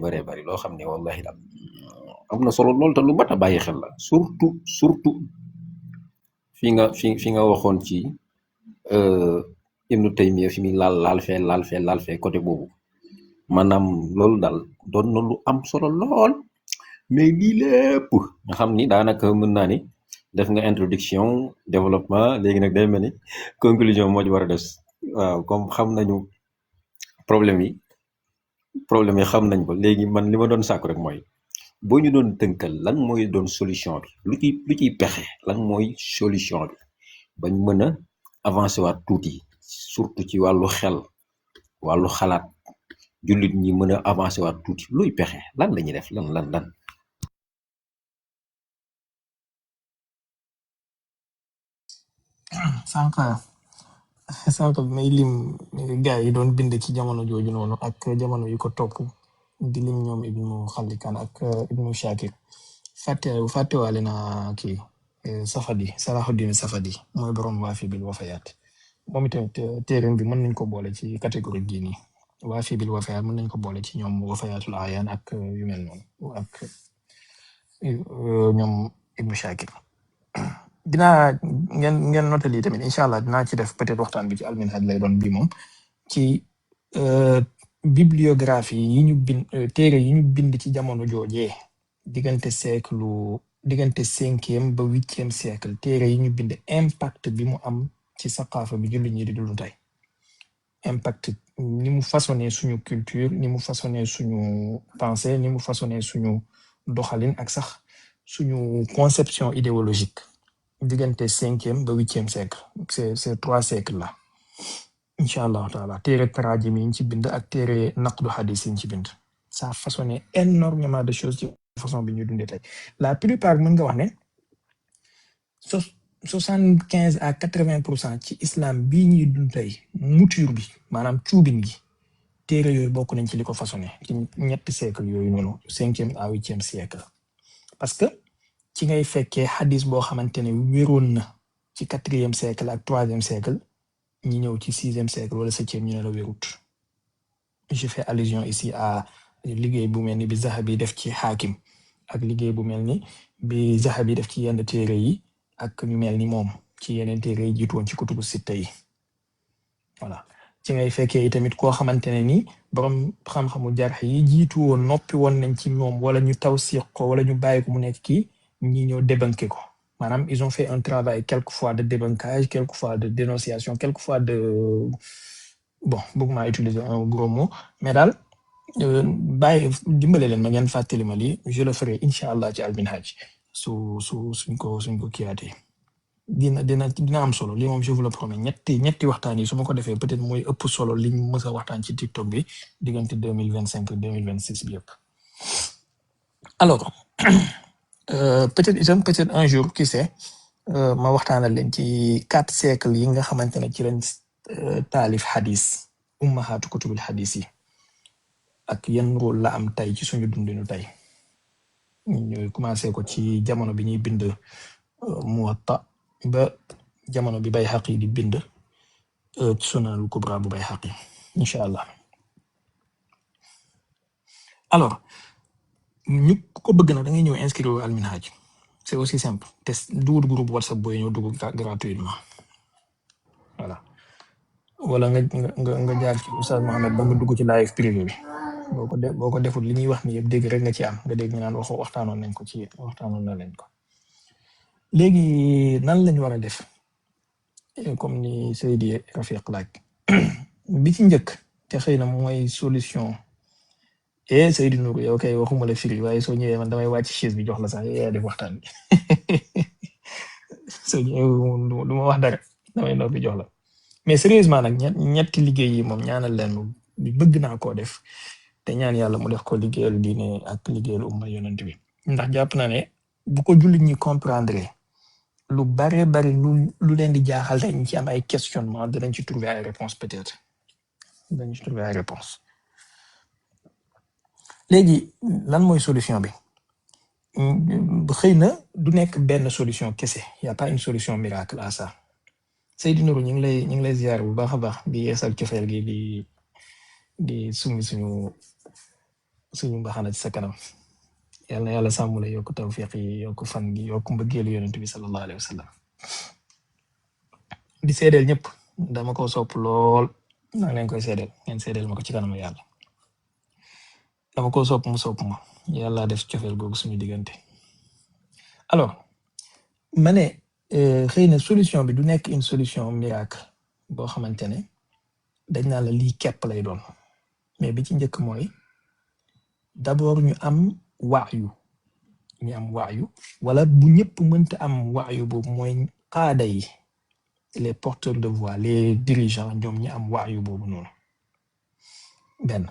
loo xam ne wallahi daal am na solo lool te lu mat a bàyyi xel la surtout fi nga waxoon ci Ibnu Taymiya fi muy laal fee côté boobu maanaam loolu daal doon na lu am solo lool mais lii lépp nga xam ni daanaka mën naa ni def nga introduction développement léegi nag day mel ni conclusion moo ci war a des waaw comme xam nañu problème yi xam nañ ko léegi man li ma doon sàkku rek mooy boo ñu doon tënkal lan mooy doon solution bi lu ciy pexe lan mooy solution bi bañ mën a avancer waat tuuti surtout ci wàllu xel wàllu xalaat jullit ñi mën a avancer waat tuuti luy pexe lan la ñuy def lan. sànq bi may lim gars yi doon bind ci jamono jooju noonu ak jamono yu ko topp di lim ñoom Ibnu Xallikan ak Ibnu Shakir fàttewaale na kii Salahuddin Safadi mooy borom Waafi bil Wafayaat moom itamit téereem bi mën nañ ko boole ci catégorie bii nii Waafi bil Wafayaat mën nañ ko boole ci ñoom Wafayaatul Ayaan ak yu mel noonu ak ñoom Ibnu Shakir. dinaa ngeen notali tamit incha allah dinaa ci def peut-être waxtaan bi ci alminhaj lay doon bi moom ci bibliographie yi ñu bind téere yi ñu bind ci jamono joojee diggante 5e ba 8e siècle téere yi ñu bind impact bi mu am ci saqaafa bi jullit ñi di dund tey impact ni mu façonné suñu culture ni mu façonné suñu pensée ni mu façonné suñu doxalin ak sax suñu conception idéologique diggante 5e ba 8e siècle c'est 3 siècles là incha allahu taala téere tarajim yi ñu ci bind ak téere naqdu hadis yi ñu ci bind ça a façonné énormément de choses ci façon bi ñu dundee tey la plupart mën nga wax ne 75 à 80% ci islam bii ñuy dund tey mouture bi maanaam cuubin gi téere yooyu bokk nañ ci li ko façonné ci ñetti siècle yooyu noonu 5e à 8e siècle parce que ci ngay fekkee xadis boo xamante ne wéroon na ci 4e siècle ak 3e siècle ñi ñëw ci 6e siècle wala 7e ñu ne la wérut je fais allusion ici à liggéey bu mel ni bi Zahabi def ci Hakim ak liggéey bu mel ni bi Zahabi def ci yenn téere yi ak ñu mel ni moom ci yeneen téere yi jiitu woon ci kutubu sitta yi voilà ci ngay fekkee tamit koo xamante ne ni borom xam-xamu jarx yi jiitu woon noppi woon nañ ci moom wala ñu tawsiq ko wala ñu bàyyi ko mu nekk kii ñi ñëw débunker ko maanaam ils ont fait un travail quelquefois de débunkage quelquefois de dénonciation quelquefois de bon bëgguma utiliser un gros mot mais daal bàyyi dimbale leen ma ngeen fàttali ma lii je le ferai incha allah ci alminhaj suñ ko kiyaatee dina am solo lii moom je vous le promets ñetti waxtaan yi su ma ko defee peut-être mooy ëpp solo liñ mës a waxtaan ci TikTok bi diggante 2025 2026 bi yëpp alors peut-être un jour qui sait ma waxtaanal leen ci 4 siècles yi nga xamante ne ci lañ taalif xadis ummahaatu kutubil xadis yi ak yan rôle la am tey ci suñu dundinu tey ñu commencé ko ci jamono bi ñuy bind Muwatta ba jamono bi Bayhaqi di bind Sunanul Kubra bu Bayhaqi incha allah alors ñu ko bëgg na da ngay ñëw inscrire al minhaj c'est aussi simple te dugut groupe WhatsApp booy ñëw dugg gratuitement voilà wala nga jaar ci Oustaz Mohamed ba nga dugg ci live privé bi boo ko defut li ñuy wax ni yëpp dégg rek nga ci am nga dégg ñu naan waxtaanoon nañ ko ci waxtaanoon na leen ko léegi nan lañ war a def comme ni Seydi Rafiq laaj bi ci njëkk te xëy na mooy solution Seydi Nourou yow kay waxuma la firi waaye soo ñëwee man damay wàcc chaise bi jox la sax yaa def waxtaan bi soo ñëwee du ma wax dara damay noppi jox la mais sérieusement nag ñetti liggéey yi moom ñaanal leen bëgg naa koo def te ñaan yàlla mu def ko liggéeyal diine ak liggéeyal umma yonent bi ndax jàpp naa ne bu ko jullit ñi comprendre lu bare bari lu leen di jaaxal dañ ci am ay questionnement danañ ci trouver ay réponse peut-être dañ ci trouver ay réponse léegi lan mooy solution bi xëy na du nekk benn solution kese y a pas une solution miracle à ça Seydou Nourou ñu ngi lay ziar bu baax a baax di yeesal cofeel gi di suñu mbaxana ci sa kanam yal na yàlla sàmm la yokk tawfiq yi yokk fan gi yokk mbëggeelu yonent bi sallallahu alayhi wa sallam di seedeel ñëpp dama ko sopp lool naa leen koy seedeel ngeen seedeel ma ko ci kanam yàlla dama ko sopp mu sopp ma yàlla def cofeel googu suñu diggante alors ma ne xëy na solution bi du nekk une solution miracle boo xamante ne dañ naa la lii képp lay doon mais bi ci njëkk mooy d'abord ñu am waayu wala bu ñëpp mënta am waayu boobu mooy qaada yi les porteurs de voix les dirigeants ñoom ñi am waayu boobu noonu benn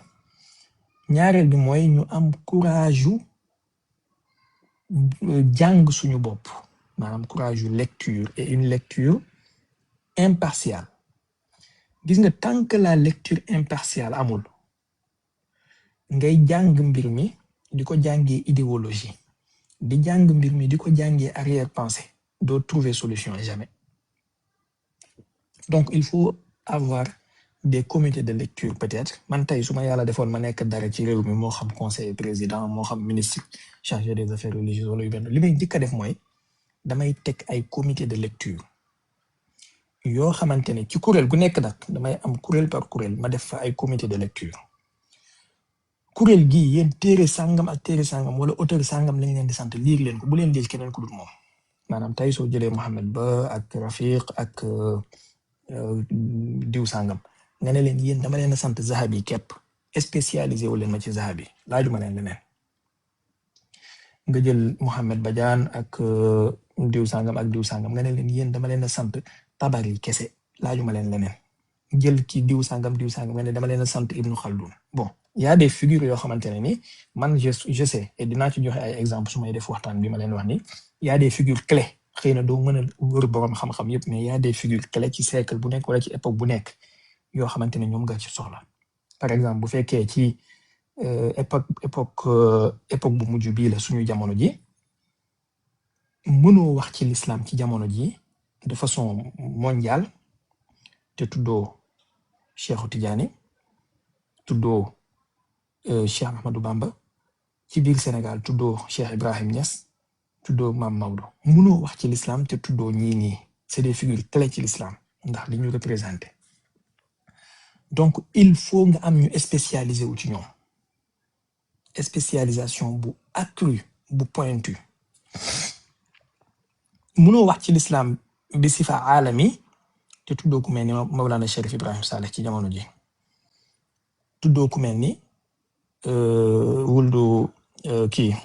ñaareel bi mooy ñu am courage yu jàng suñu bopp maanaam courage yu lecture et une lecture impartiale gis nga tant que la lecture impartiale amul ngay jàng mbir mi di ko jàngee idéologie di jàng mbir mi di ko jàngee arrière-pensée doo trouver solution jamais donc il faut avoir des comités de lecture peut-être man tey su ma yàlla defoon ma nekk dara ci réew mi moo xam conseiller président moo xam ministre chargé des affaires religieuses wala yu benn li may njëkk a def mooy damay teg ay comité de lecture yoo xamante ne ci kuréel gu nekk nag damay am kuréel par kuréel ma def fa ay comité de lecture kuréel gi yéen téere sàngam ak téere sàngam wala auteur sàngam lañ leen di sant liir leen ko bu leen liir keneen ku dul moom maanaam tey soo jëlee Mohamed Ba ak Rafiq ak diw sàngam nga ne leen yéen dama leen a sant Zahabi képp spécialisé wu leen ma ci Zahabi laajuma leen leneen nga jël Mohamed Badiane ak diw sàngam nga ne leen yéen dama leen a sant Tabari kese laajuma leen leneen jël ki diw sàngam nga ne dama leen a sant Ibnu Khaldun bon y a des figures yoo xamante ne ni man je sais et dinaa ci joxe ay exemple su may def waxtaan bi ma leen wax ni y a des figures clés xëy na doo mën a wër borom xam-xam yëpp mais y a des figures clés ci siècle bu nekk wala ci époque bu nekk yoo xamante ne ñoom nga ci soxla par exemple bu fekkee ci époque bu mujj bii la suñu jamono ji mënoo wax ci l'islam ci jamono ji de façon mondiale te tuddoo Cheikh Tidiane tuddoo Cheikh Ahmadou Bamba ci biir Sénégal tuddoo Cheikh Ibrahim Niass tuddoo Mame Maodo mënoo wax ci l'islam te tuddoo ñii nii c'est des figures clés ci l'islam ndax li ñu représenté donc il faut nga am ñu spécialisé wu ci ñoom spécialisation bu accrue bu pointu mënoo wax ci l'islam bi sifa alami te tuddoo ku mel ni Mawlana Cherif Ibrahim Saleh ci jamono ji tuddoo ku mel ni wuldu kii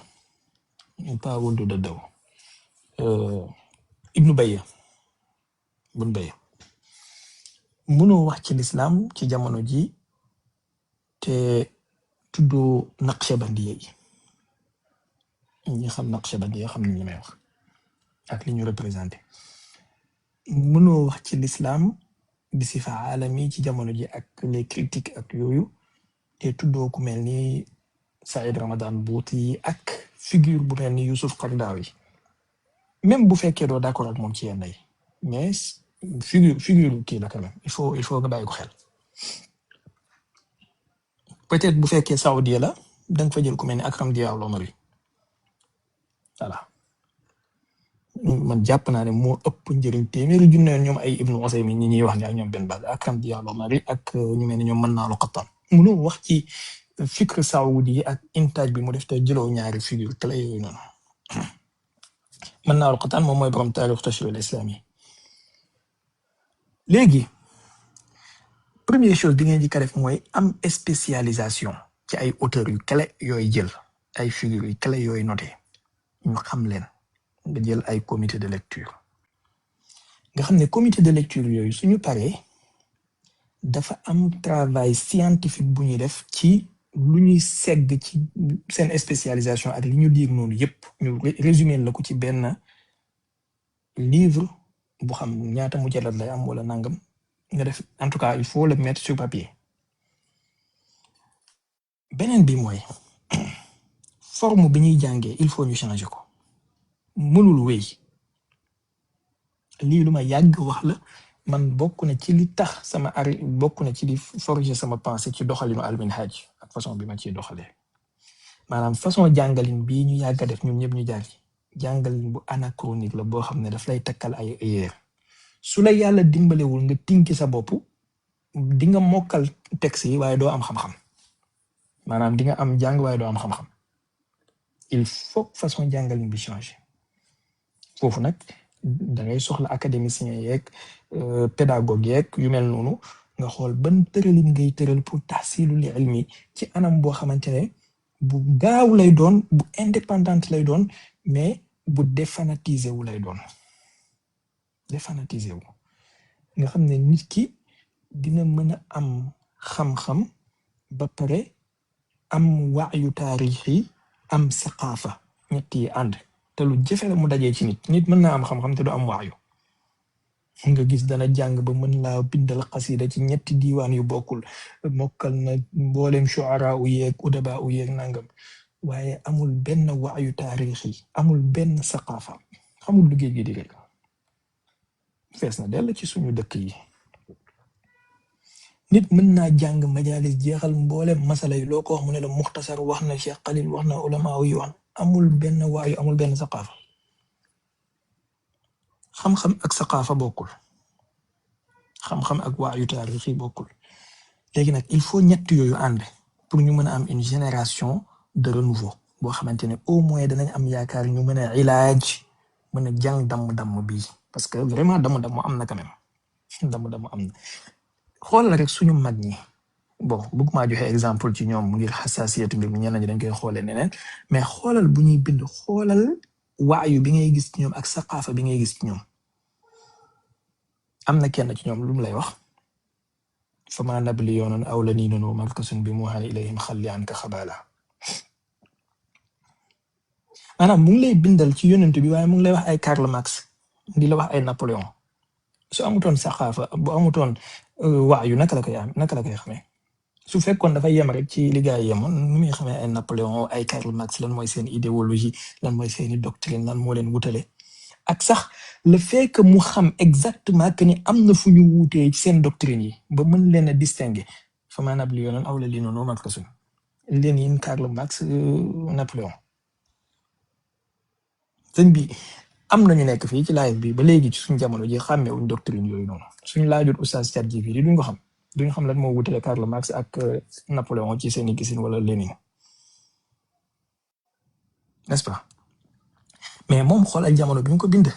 pas wuldu Daddaw Ibnu Bayya mënoo wax ci l'islam ci jamono ji te tuddoo Naqshbandiya yi ñi xam Naqshbandiya xam nañ li may wax ak li ñu représenté mënoo wax ci l'islam bi sifa alami ci jamono ji ak les critiques ak yooyu te tuddoo ku mel ni Saïd Ramadan Bouti ak figure bu mel ni Youssouf Qaradawi même bu fekkee doo d'accord ak moom ci yenn yi mais figure kii la quand même il faut nga bàyyi ko xel peut-être bu fekkee Saoudia la danga fa jël ku mel ni Akram Diallo Lomari voilà man jàpp naa ne moo ëpp njëriñ téeméeri junne ñoom ay Ibnu Usaymin ñi ñuy wax ne ak ñoom benn base Akram Diallo Lomari ak ñu mel ni ñoom mën naa lu xattaan mënoo wax ci fikr saoudi ak intaaj bi mu def te jëloo ñaari figure clé yooyu noonu mën naa lu xattaan moom mooy borom taarix tashri'il islami léegi première chose bi ngeen di ko def mooy am spécialisation ci ay auteurs yu clé yooyu jël ay figures yu clé yooyu noté ñu xam leen nga jël ay comité de lecture nga xam ne comité de lecture yooyu suñu paree dafa am travail scientifique bu ñuy def ci lu ñuy segg ci seen spécialisation ak li ñu diir noonu yépp ñu résumé la ko ci benn livre bu xam ñaata mujallad lay am wala nangam nga def en tout cas il faut le mettre sur papier. beneen bi mooy forme bi ñuy jàngee il faut ñu changer ko mënul wéy lii lu ma yàgg wax la man bokk na ci li tax sama bokk na ci li forger sama pensée ci doxalinu al-Minhaj ak façon bi ma ciy doxalee maanaam façon jàngalin bii ñu yàgg a def ñun ñëpp ñu jaar jàngalin bu anachronique la boo xam ne daf lay takkal ay erreur su la yàlla dimbalewul nga tinki sa bopp di nga mokkal texte yi waaye doo am xam-xam maanaam di nga am jàng waaye doo am xam-xam il faut façon jàngalin bi changer foofu nag da ngay soxla académicien yeeg pédagogue yeeg yu mel noonu nga xool ban tëralin ngay tëral pour tahsilul ilmi ci anam boo xamante ne bu gaaw lay doon bu indépendante lay doon mais bu défanatisé wu lay doon défanatisé wu nga xam ne nit ki dina mën a am xam-xam ba pare am waayu taarixi am saqaafa ñett yi ànd te lu jafe la mu dajee ci nit mën naa am xam-xam te du am waayu nga gis dana jàng ba mën laa bindal xasida ci ñetti diiwaan yu bokkul mokkal na mboolem shuara u yeeg udaba u yeeg nangam waaye amul benn waayu taarixi amul benn saqaafa xamul liggéey gi di rek fees na dell ci suñu dëkk yi nit mën naa jàng majalis jeexal mboolem masala yi loo ko wax mu ne la muxtasar wax na Cheikh Khalil wax na ulama yi wax amul benn waayu amul benn saqaafa xam-xam ak saqaafa bokkul xam-xam ak waayu taarixi bokkul léegi nag il faut ñett yooyu ànd pour ñu mën a am une génération de renouveau boo xamante ne au moins danañ am yaakaar ñu mën a ilaaj mën a jàng damm-damm bii parce que vraiment damm-damm am na quand même damm-damm am na xoolal rek suñu mag ñi bon bëgg maa joxe exemple ci ñoom ngir xasaasiyatu mbir mi ñenn ñi dañ koy xoolee neneen mais xoolal bu ñuy bind xoolal waayu bi ngay gis ci ñoom ak saqaafa bi ngay gis ci ñoom am na kenn ci ñoom lu mu lay wax fama nabli yoonan aw la nii noonu markasun bi muhani ilayhim xalli anka xabala maanaam mu ngi lay bindal ci yonent bi waaye mu ngi lay wax ay Karl Marx di la wax ay Napoléon su amutoon saqaafa bu amutoon waayu naka la koy xamee su fekkoon dafa yem rek ci li gaa yi yemoon nu muy xamee ay Napoléon ay Karl Marx lan mooy seen idéologie lan mooy seeni doctrine lan moo leen wutale ak sax le fait que mu xam exactement que ni am na fu ñu wuutee ci seen doctrine yi ba mën leen a distinguer fa maa nabli yoonan aw la lii noonu markasun Lénine, Karl Marx, Napoléon. sëñ bi am nañu nekk fii ci live bi ba léegi ci suñu jamono ji xàmmee wuñ doctrine yooyu noonu suñu laajut oustaz ChatGPT duñ ko xam duñ xam lan moo wutale Karl Marx ak Napoléon ci seeni gisin wala Lénine n'est-ce pas mais moom xoolal jamono bi ñu ko bind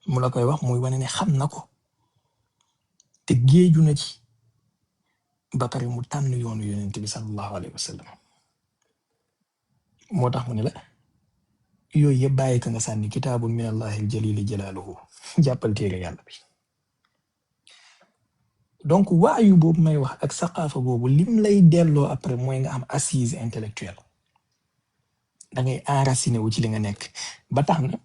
mu la koy wax muy wane ne xam na ko te géeju na ci ba pare mu tànn yoonu yonent bi sallallahu alayhi wa sallam moo tax mu ne la yooyu yëpp bàyyi ka nga sànni kitaabun min allahi jalili jalaaluhu jàppal téere yàlla bi donc waayu boobu may wax ak saqaafa boobu lim lay delloo après mooy nga am assise intellectuelle da ngay enraciné wu ci li nga nekk ba tax na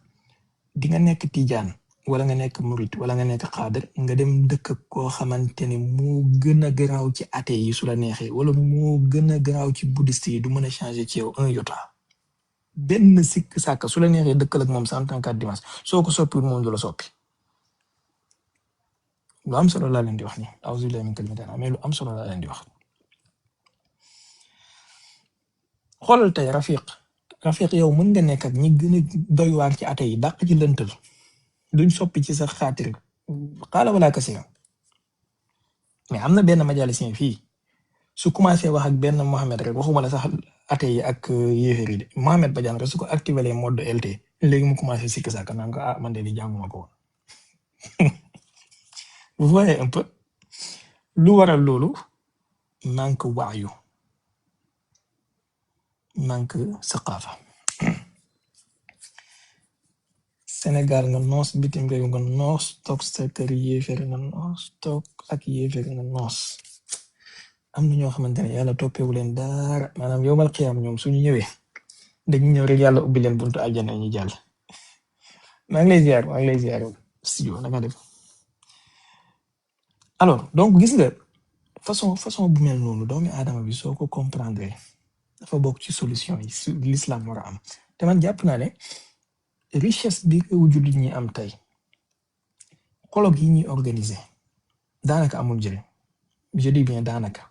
di nga nekk tijaan wala nga nekk murit wala nga nekk xaadar nga dem dëkk koo xamante ne moo gën a garaaw ci athée yi su la neexee wala moo gën a garaaw ci bouddhiste yi du mën a changer ci yow un iota benn sikk sàkk su la neexee dëkkal ak moom 134 dimanche soo ko soppiwul moom du la soppi lu am solo laa leen di wax ni auzu billahi min kalimati mais lu am solo laa leen di wax xoolal tey rafiq yow mën nga nekk ak ñi gën a doy waar ci athée yi dàq ci lëntal duñ soppi ci sa xaatir xaala wala kasira mais am na benn majalisien fii su commencé wax ak benn Mohamed rek waxuma la sax athée yi ak yéeféer yi de Mohamed Badiane rek su ko activé les mode LT léegi mu commencé sikk sàkk naan ko man de li jànguma ko woon vous voyez un peu lu waral loolu manque waayu manque saqaafa Sénégal nga noos bitim réew nga noos toog sa kër yéeféer nga noos toog ak yéeféer nga noos am na ñoo xamante ne yàlla toppewu leen dara maanaam yowmal xiyaam ñoom suñu ñëwee dañu ñëw rek yàlla ubbi leen buntu aljana ñu jàll maa ngi lay ziar studio na nga def alors donc gis nga façon bu mel noonu doomi aadama bi soo ko comprendre dafa bokk ci solution yi su l'islam war a am te man jàpp naa ne richesse bi réewu jullit ñi am tey colloque yi ñuy organiser daanaka amul njëriñ je dis bien daanaka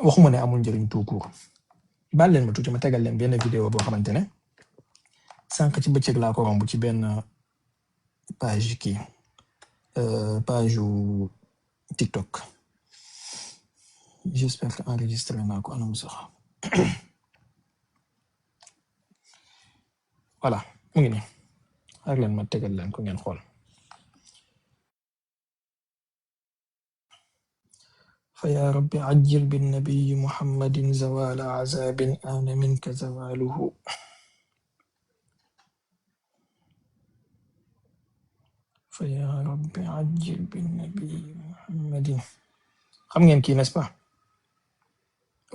waxuma ne amul njëriñ tout court baal leen ma tuuti ma tegal leen benn vidéo boo xamante ne sànq ci bëccëg laa ko romb ci benn page kii page TikTok j'espère que enregistré naa ko anam sax voilà mu ngi nii xaar leen ma tegal leen ko ngeen xool fa ya rabbi ajjil bin nabiyyi muhammadin zawala azabin ana minka zawaluhu fa ya rabbi ajjil bin nabiyyi muhammadin xam ngeen kii n'est-ce pas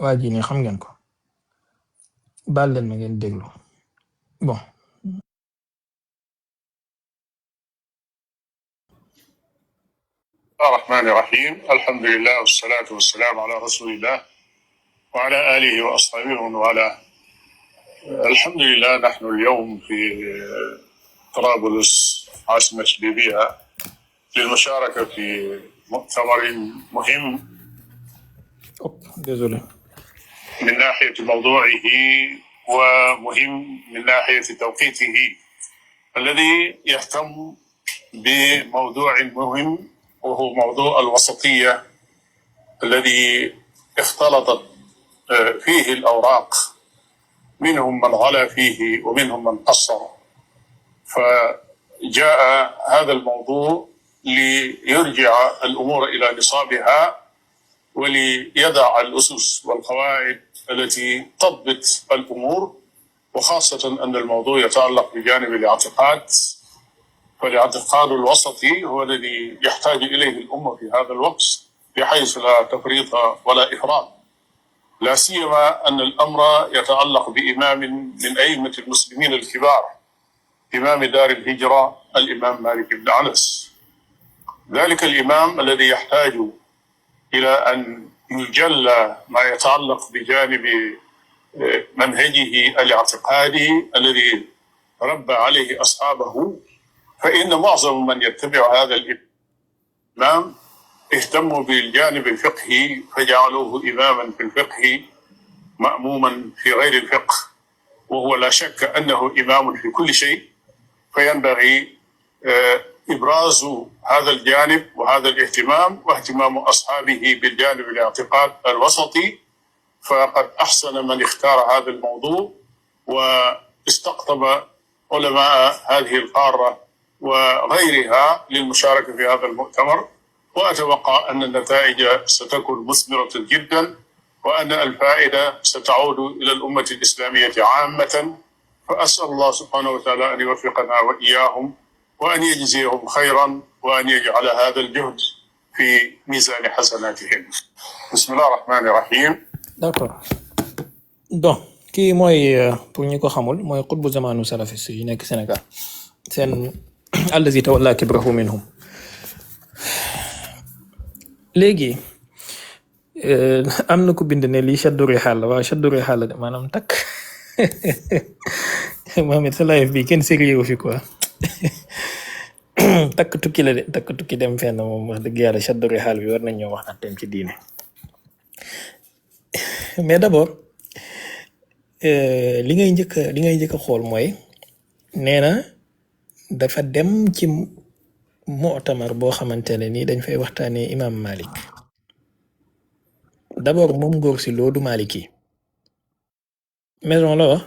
waa ji nii xam ngeen ko baal leen ma ngeen déglu bon الرحمن الرحيم الحمد لله والصلاة والسلام على رسول الله وعلى آله وأصحابه ومن والاه. الحمد لله نحن اليوم في طرابلس عاصمة ليبيا للمشاركة في مؤتمر مهم من ناحية موضوعه ومهم من ناحية توقيته الذي يهتم بموضوع مهم وهو موضوع الوسطية الذي اختلطت فيه الأوراق منهم من غلا فيه ومنهم من قصر فجاء هذا الموضوع ليرجع الأمور إلى نصابها وليضع الأسس والقواعد التي تضبط الأمور وخاصة أن الموضوع يتعلق بجانب الاعتقاد فالاعتقاد الوسطي هو الذي يحتاج إليه الأمة في هذا الوقت بحيث لا تفريط ولا إفراط لا سيما أن الأمر يتعلق بإمام من أئمة المسلمين الكبار إمام دار الهجرة الإمام مالك بن أنس ذلك الإمام الذي يحتاج إلى أن يجلى ما يتعلق بجانب منهجه الاعتقادي الذي ربى عليه أصحابه فإن معظم من يتبع هذا الإمام اهتموا بالجانب الفقهي فجعلوه إماما في الفقه مأموما في غير الفقه، وهو لا شك أنه إمام في كل شيء، فينبغي إبراز هذا الجانب وهذا الاهتمام واهتمام أصحابه بالجانب الاعتقاد الوسطي. فقد أحسن من اختار هذا الموضوع واستقطب علماء هذه القارة وغيرها للمشاركة في هذا المؤتمر، وأتوقع أن النتائج ستكون مثمرة جدا، وأن الفائدة ستعود إلى الأمة الإسلامية عامة. فأسأل الله سبحانه وتعالى أن يوفقنا وإياهم وأن يجزيهم خيرا وأن يجعل هذا الجهد في ميزان حسناتهم. بسم الله الرحمن الرحيم. d'accord donc kii mooy pour ñi ko xamul mooy xutbu zamanu salafiste yi nekk Sénégal seen allazi tawalla kibrahu minhum. léegi am na ku bind ne lii shaddu rihaal la waaw shaddu rihaal la de maanaam takk Mohamed sa live bi kenn sérieux fi quoi takk tukki la de takk tukki dem fenn moom wax dëgg yàlla shaddu rihaal bi war nañ ñoo wax atem ci diine. mais d'abord li ngay njëkk a xool mooy nee na dafa dem ci mu'tamar boo xamante ne ni dañ fay waxtaanee imam Malik. d'abord moom ngóor si loo du Maliki maison la wax.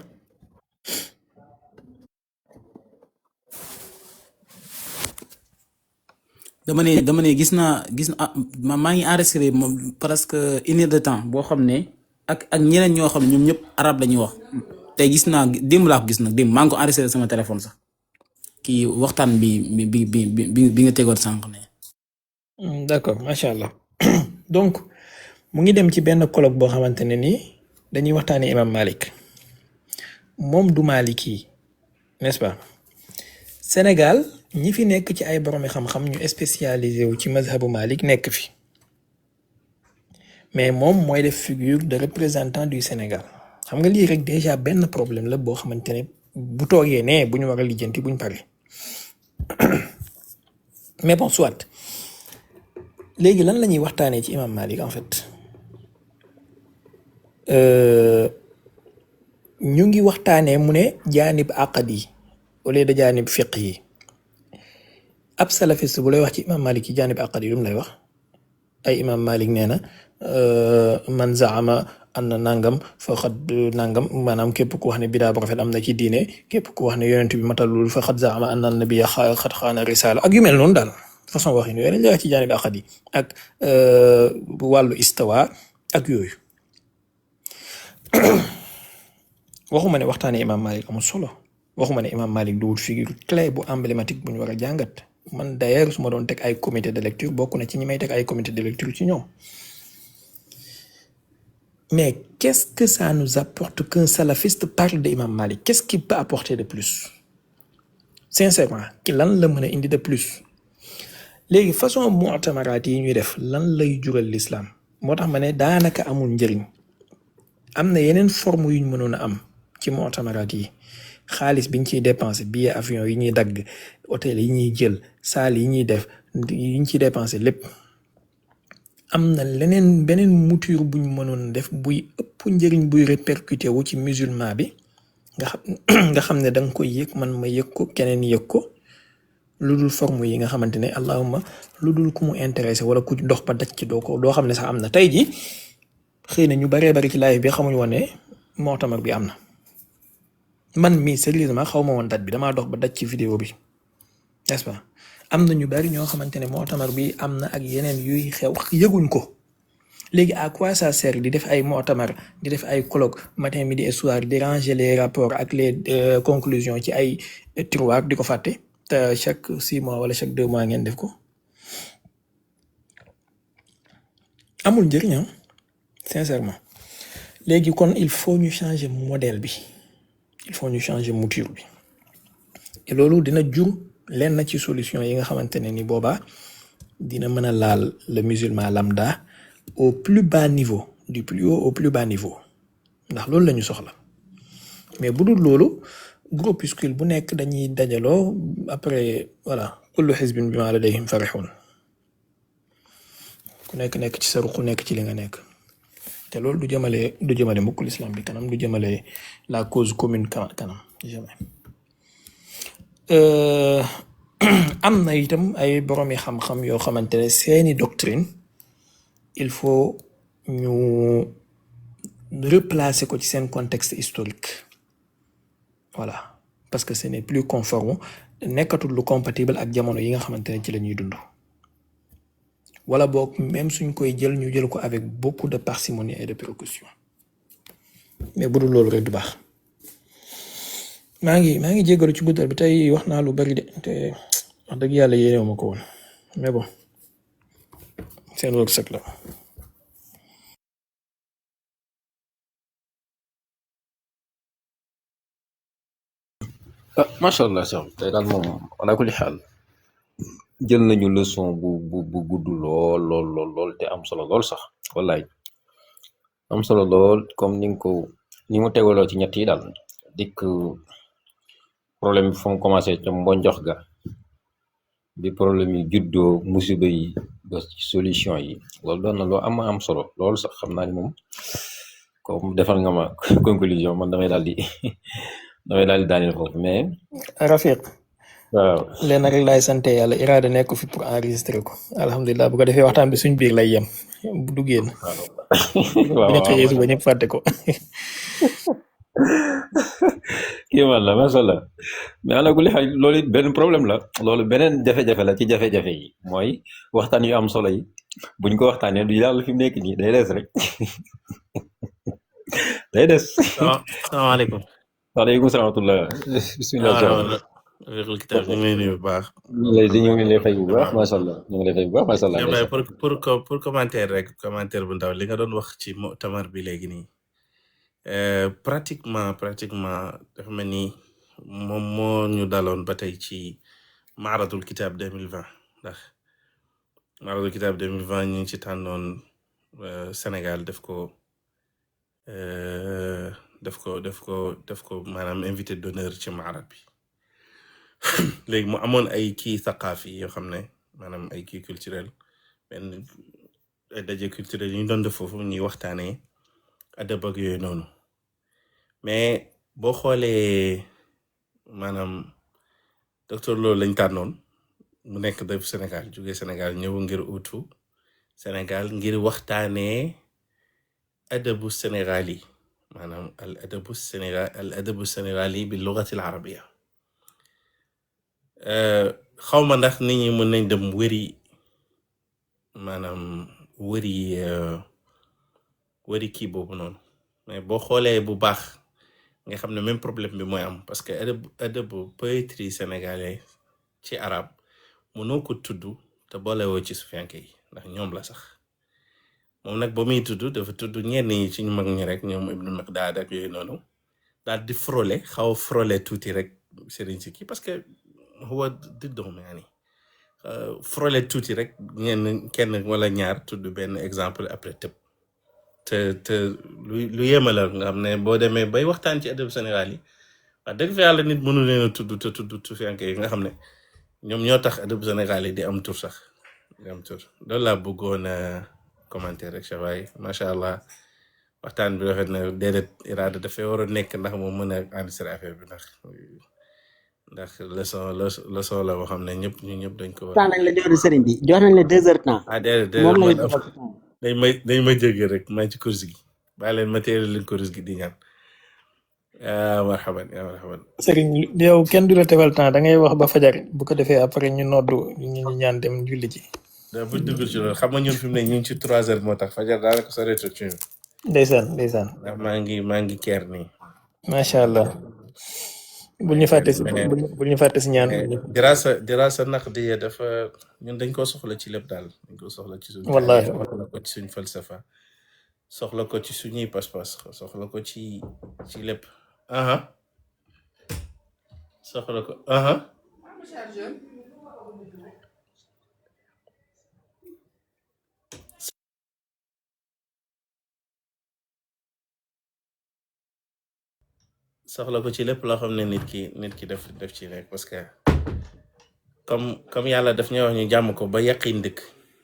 dama ne gis naa maa ngi enregistré moom presque une heure de temps boo xam ne ak ñeneen ñoo xam ne ñoom ñëpp arab la ñuy wax tey gis naa démb laa ko gis nag démb maa ngi ko enregistré sama téléphone sax kii waxtaan bi nga tegoon sànq ne. d'accord macha allah donc mu ngi dem ci benn colloque boo xamante ne ni dañuy waxtaanee imam Malik moom du Maliki n'est-ce pas. Sénégal ñi fi nekk ci ay boromi xam-xam ñu spécialisé wu ci mazhabu Malik nekk fi mais moom mooy def figure de représentant du Sénégal. xam nga lii rek déjà benn problème la boo xamante ne bu toogee ne bu ñu war a lijjanti buñ pare mais bon soit léegi lan la ñuy waxtaanee ci imam Malik en fait ñu ngi waxtaanee mu ne jaanib aqadi au lieu de jaanib fiq yi. ab salafiste bu lay wax ci imam Malik ci jaanib aqadi lu mu lay wax ay imam Malik nee na man zaama anna nangam faqad nangam maanaam képp ku wax ne bidaa bu rafet am na ci diine képp ku wax ne yonent bi matalul faqad zaama anna nabiyya xad xaana risala ak yu mel noonu daal façon waxin yooyu lañ lay wax ci jaanib aqadi ak wàllu istawa ak yooyu. waxuma ne waxtaanee imam Malik amul solo waxuma ne imam Malik du wut figure clé bu emblématique bu ñu war a jàngat. man d'ailleurs su ma doon teg ay comité de lecture bokk na ci ñi may teg ay comité de lecture ci ñoom mais qu'est-ce que ça nous apporte qu'un salafiste parle de Imam Malik? Qu'est-ce qu'il peut apporter de plus? Sincèrement ki lan la mën a indi de plus? léegi façon mu'tamaraat yi ñuy def lan lay jural l'islam moo tax ma ne daanaka amul njëriñ. am na yeneen forme yuñ mënoon a am ci mu'tamaraat yi xaalis biñ ciy dépensé billet avion yi ñuy dagg hôtel yi ñuy jël salle yi ñuy def yi ñu ciy dépensé lépp am na beneen mouture buñ mënoon def buy ëpp njëriñ buy répercuté wu ci musulman bi nga xam ne da nga koy yëg man ma yëg ko keneen yëg ko lu dul forme yi nga xamante ne allahumma lu dul ku mu intéressé wala ku dox ba daj ci doo xam ne sax am na. tey ji xëy na ñu baree bari ci live bi xamuñu woon ne mu'tamar bi am na. man mii sérieusement xaw ma woon date bi damaa dox ba daj ci vidéo bi n'est-ce pas am na ñu bari ñoo xamante ne mu'tamar bi am na ak yeneen yuy xew yëguñ ko. léegi à quoi ça sert di def ay mu'tamar di def ay colloque matin midi et soir di ranger les rapports ak les conclusions ci ay tiroir di ko fàtte te chaque 6 mois wala chaque 2 mois ngeen def ko. amul njëriñ sincèrement. léegi kon il faut ñu changer modèle bi. il faut ñu changer mouture bi et loolu dina jur lenn ci solution yi nga xamante ne ni boobaa dina mën a laal le musulman lambda au plus bas niveau du plus haut au plus bas niveau ndax loolu la ñu soxla mais bu dul loolu groupuscule bu nekk dañuy dajaloo après voilà kullu hizbin bimaa ladayhim farihun ku nekk ci sa ruq nekk ci li nga nekk te loolu du jëmale mukk l'islam bi kanam du jëmale la cause commune kanam jamais. am na itam ay boroomi xam-xam yoo xamante ne seeni doctrine il faut ñu replacer ko ci seen contexte historique voilà parce que ce n'est plus conforme nekkatul lu compatible ak jamono yi nga xamante ne ci la ñuy dund wala boog même suñ koy jël ñu jël ko avec beaucoup de parcimonie et de précaution mais bu dul loolu rek du baax. maa ngi jéggalu ci guddal bi tey wax naa lu bari de te wax dëgg yàlla yéenewu ma ko woon mais bon seen wërsëg la. macha allah sax tey daal moom ala kulli xaal jël nañu leçon bu gudd lool te am solo lool sax wallaay am solo lool comme ni mu tegaloo ci ñett yi daal dikk problème bi fa mu commencé ca mbonjox ga bi problème yi juddoo musiba yi ba ci solution yi loolu doon na loo am solo lool sax xam naa ni moom comme defal nga ma conclusion man damay daal di daaneel foofu mais. Rafiq. waaw leen rek laay sant yàlla Irada nekk fi pour enregistrer ko alhamdulilah bu ko defee waxtaan bi suñ biir lay yem bu du génn. waaw ñu xëyee suba ñëpp fàtte ko. kii man la macha allah mais ala kulli xaal loolu it benn problème la loolu beneen jafe-jafe la ci jafe-jafe yi mooy waxtaan yu am solo yi buñ ko waxtaanee du yàlla fi mu nekk nii day des rek day des. salaamaaleykum. waaleykum salaam wa rahmatulah. bisimilah. Rafiqul Kitab ñu ngi lay nuyu bu baax. ñu ngi lay fay bu baax macha allah ñu ngi lay fay bu baax macha allah. pour commentaire rek commentaire bu ndaw li nga doon wax ci mu'tamar bi léegi nii. pratiquement dafa mel ni moom moo ñu daloon ba tey ci Maaradul Kitab 2020 ndax Maaradul Kitab 2020 ñu ngi ci tànnoon Sénégal def ko maanaam invité d'honneur ci maarad bi léegi mu amoon ay kii saqaafi yoo xam ne maanaam ay kii culturel benn ay daje culturel yi ñu doon def foofu ñuy waxtaanee adab ak yooyu noonu mais boo xoolee maanaam docteur Lo lañ tànnoon mu nekk def Sénégal jóge Sénégal ñëw ngir utu Sénégal ngir waxtaanee adabu Sénégal yi maanaam al adabu sénégali bi lugati al arabia xawma ndax nit ñi mën nañ dem wëri kii boobu noonu mais boo xoolee bu baax nga xam ne même problème bi mooy am parce que adabu poétrie sénégalais ci arab mënoo ko tudd te boolewoo ci sufiyanke yi ndax ñoom la sax moom nag ba muy tudd dafa tudd ñenn ñi ci ñu mag ñi rek ñoom Ibnu Miqdaad ak yooyu noonu daal di xaw a frôlé tuuti rek sëriñ si kii parce que huwa diddohum yaani frôlé tuuti rek kenn wala ñaar tudd benn exemple après tëb te lu yéema la nga xam ne boo demee bay waxtaan ci adab Sénégal yi wax dëgg fa yàlla nit mënu leen a tudd te tudd sufiyanke yi nga xam ne ñoom ñoo tax adab Sénégal yi di am tur sax loolu laa bëggoon commentaire rek Chabaay macha allah waxtaan bi rafet na déedéet Irada dafay war a nekk ndax moom mën a enregistrer affaire bi ndax leçon la boo xam ne ñëpp dañ ko war temps lañ la jox sëriñ bi jox nañ la 2 heures temps déedéet moom lañ dañ ma jéggi rek maa ci course gi bàyyi leen ma téere leen course gi di ñaan marhaban sëriñ yow kenn du la tegal temps da ngay wax ba fajar bu ko defee après ñu noddu ñu ñaan dem julli ji. da bu dugg ci loolu xam nga ñun fi mu ne ñu ngi ci 3 heures moo tax fajar daanaka sa reto ci ndeysaan ndax maa ngi keer nii macha allah bul ñu fàtte si ñaan dirasa naqdiya dafa ñun dañ ko soxla ci lépp daal dañ ko soxla ci suñu wallahi soxla ko ci suñu falsafa soxla ko ci suñuy pas-pas soxla ko ci lépp soxla ko soxla ko ci lépp loo xam ne nit ki def ci rek parce que comme yàlla daf ñuy wax ñu jàmm ko ba yaqin dëkk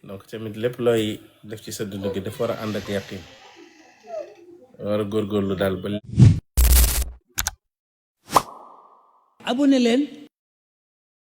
donc tamit lépp looy def ci sa dund gi dafa war a ànd ak yaqin war a góorgóorlu daal ba abonné leen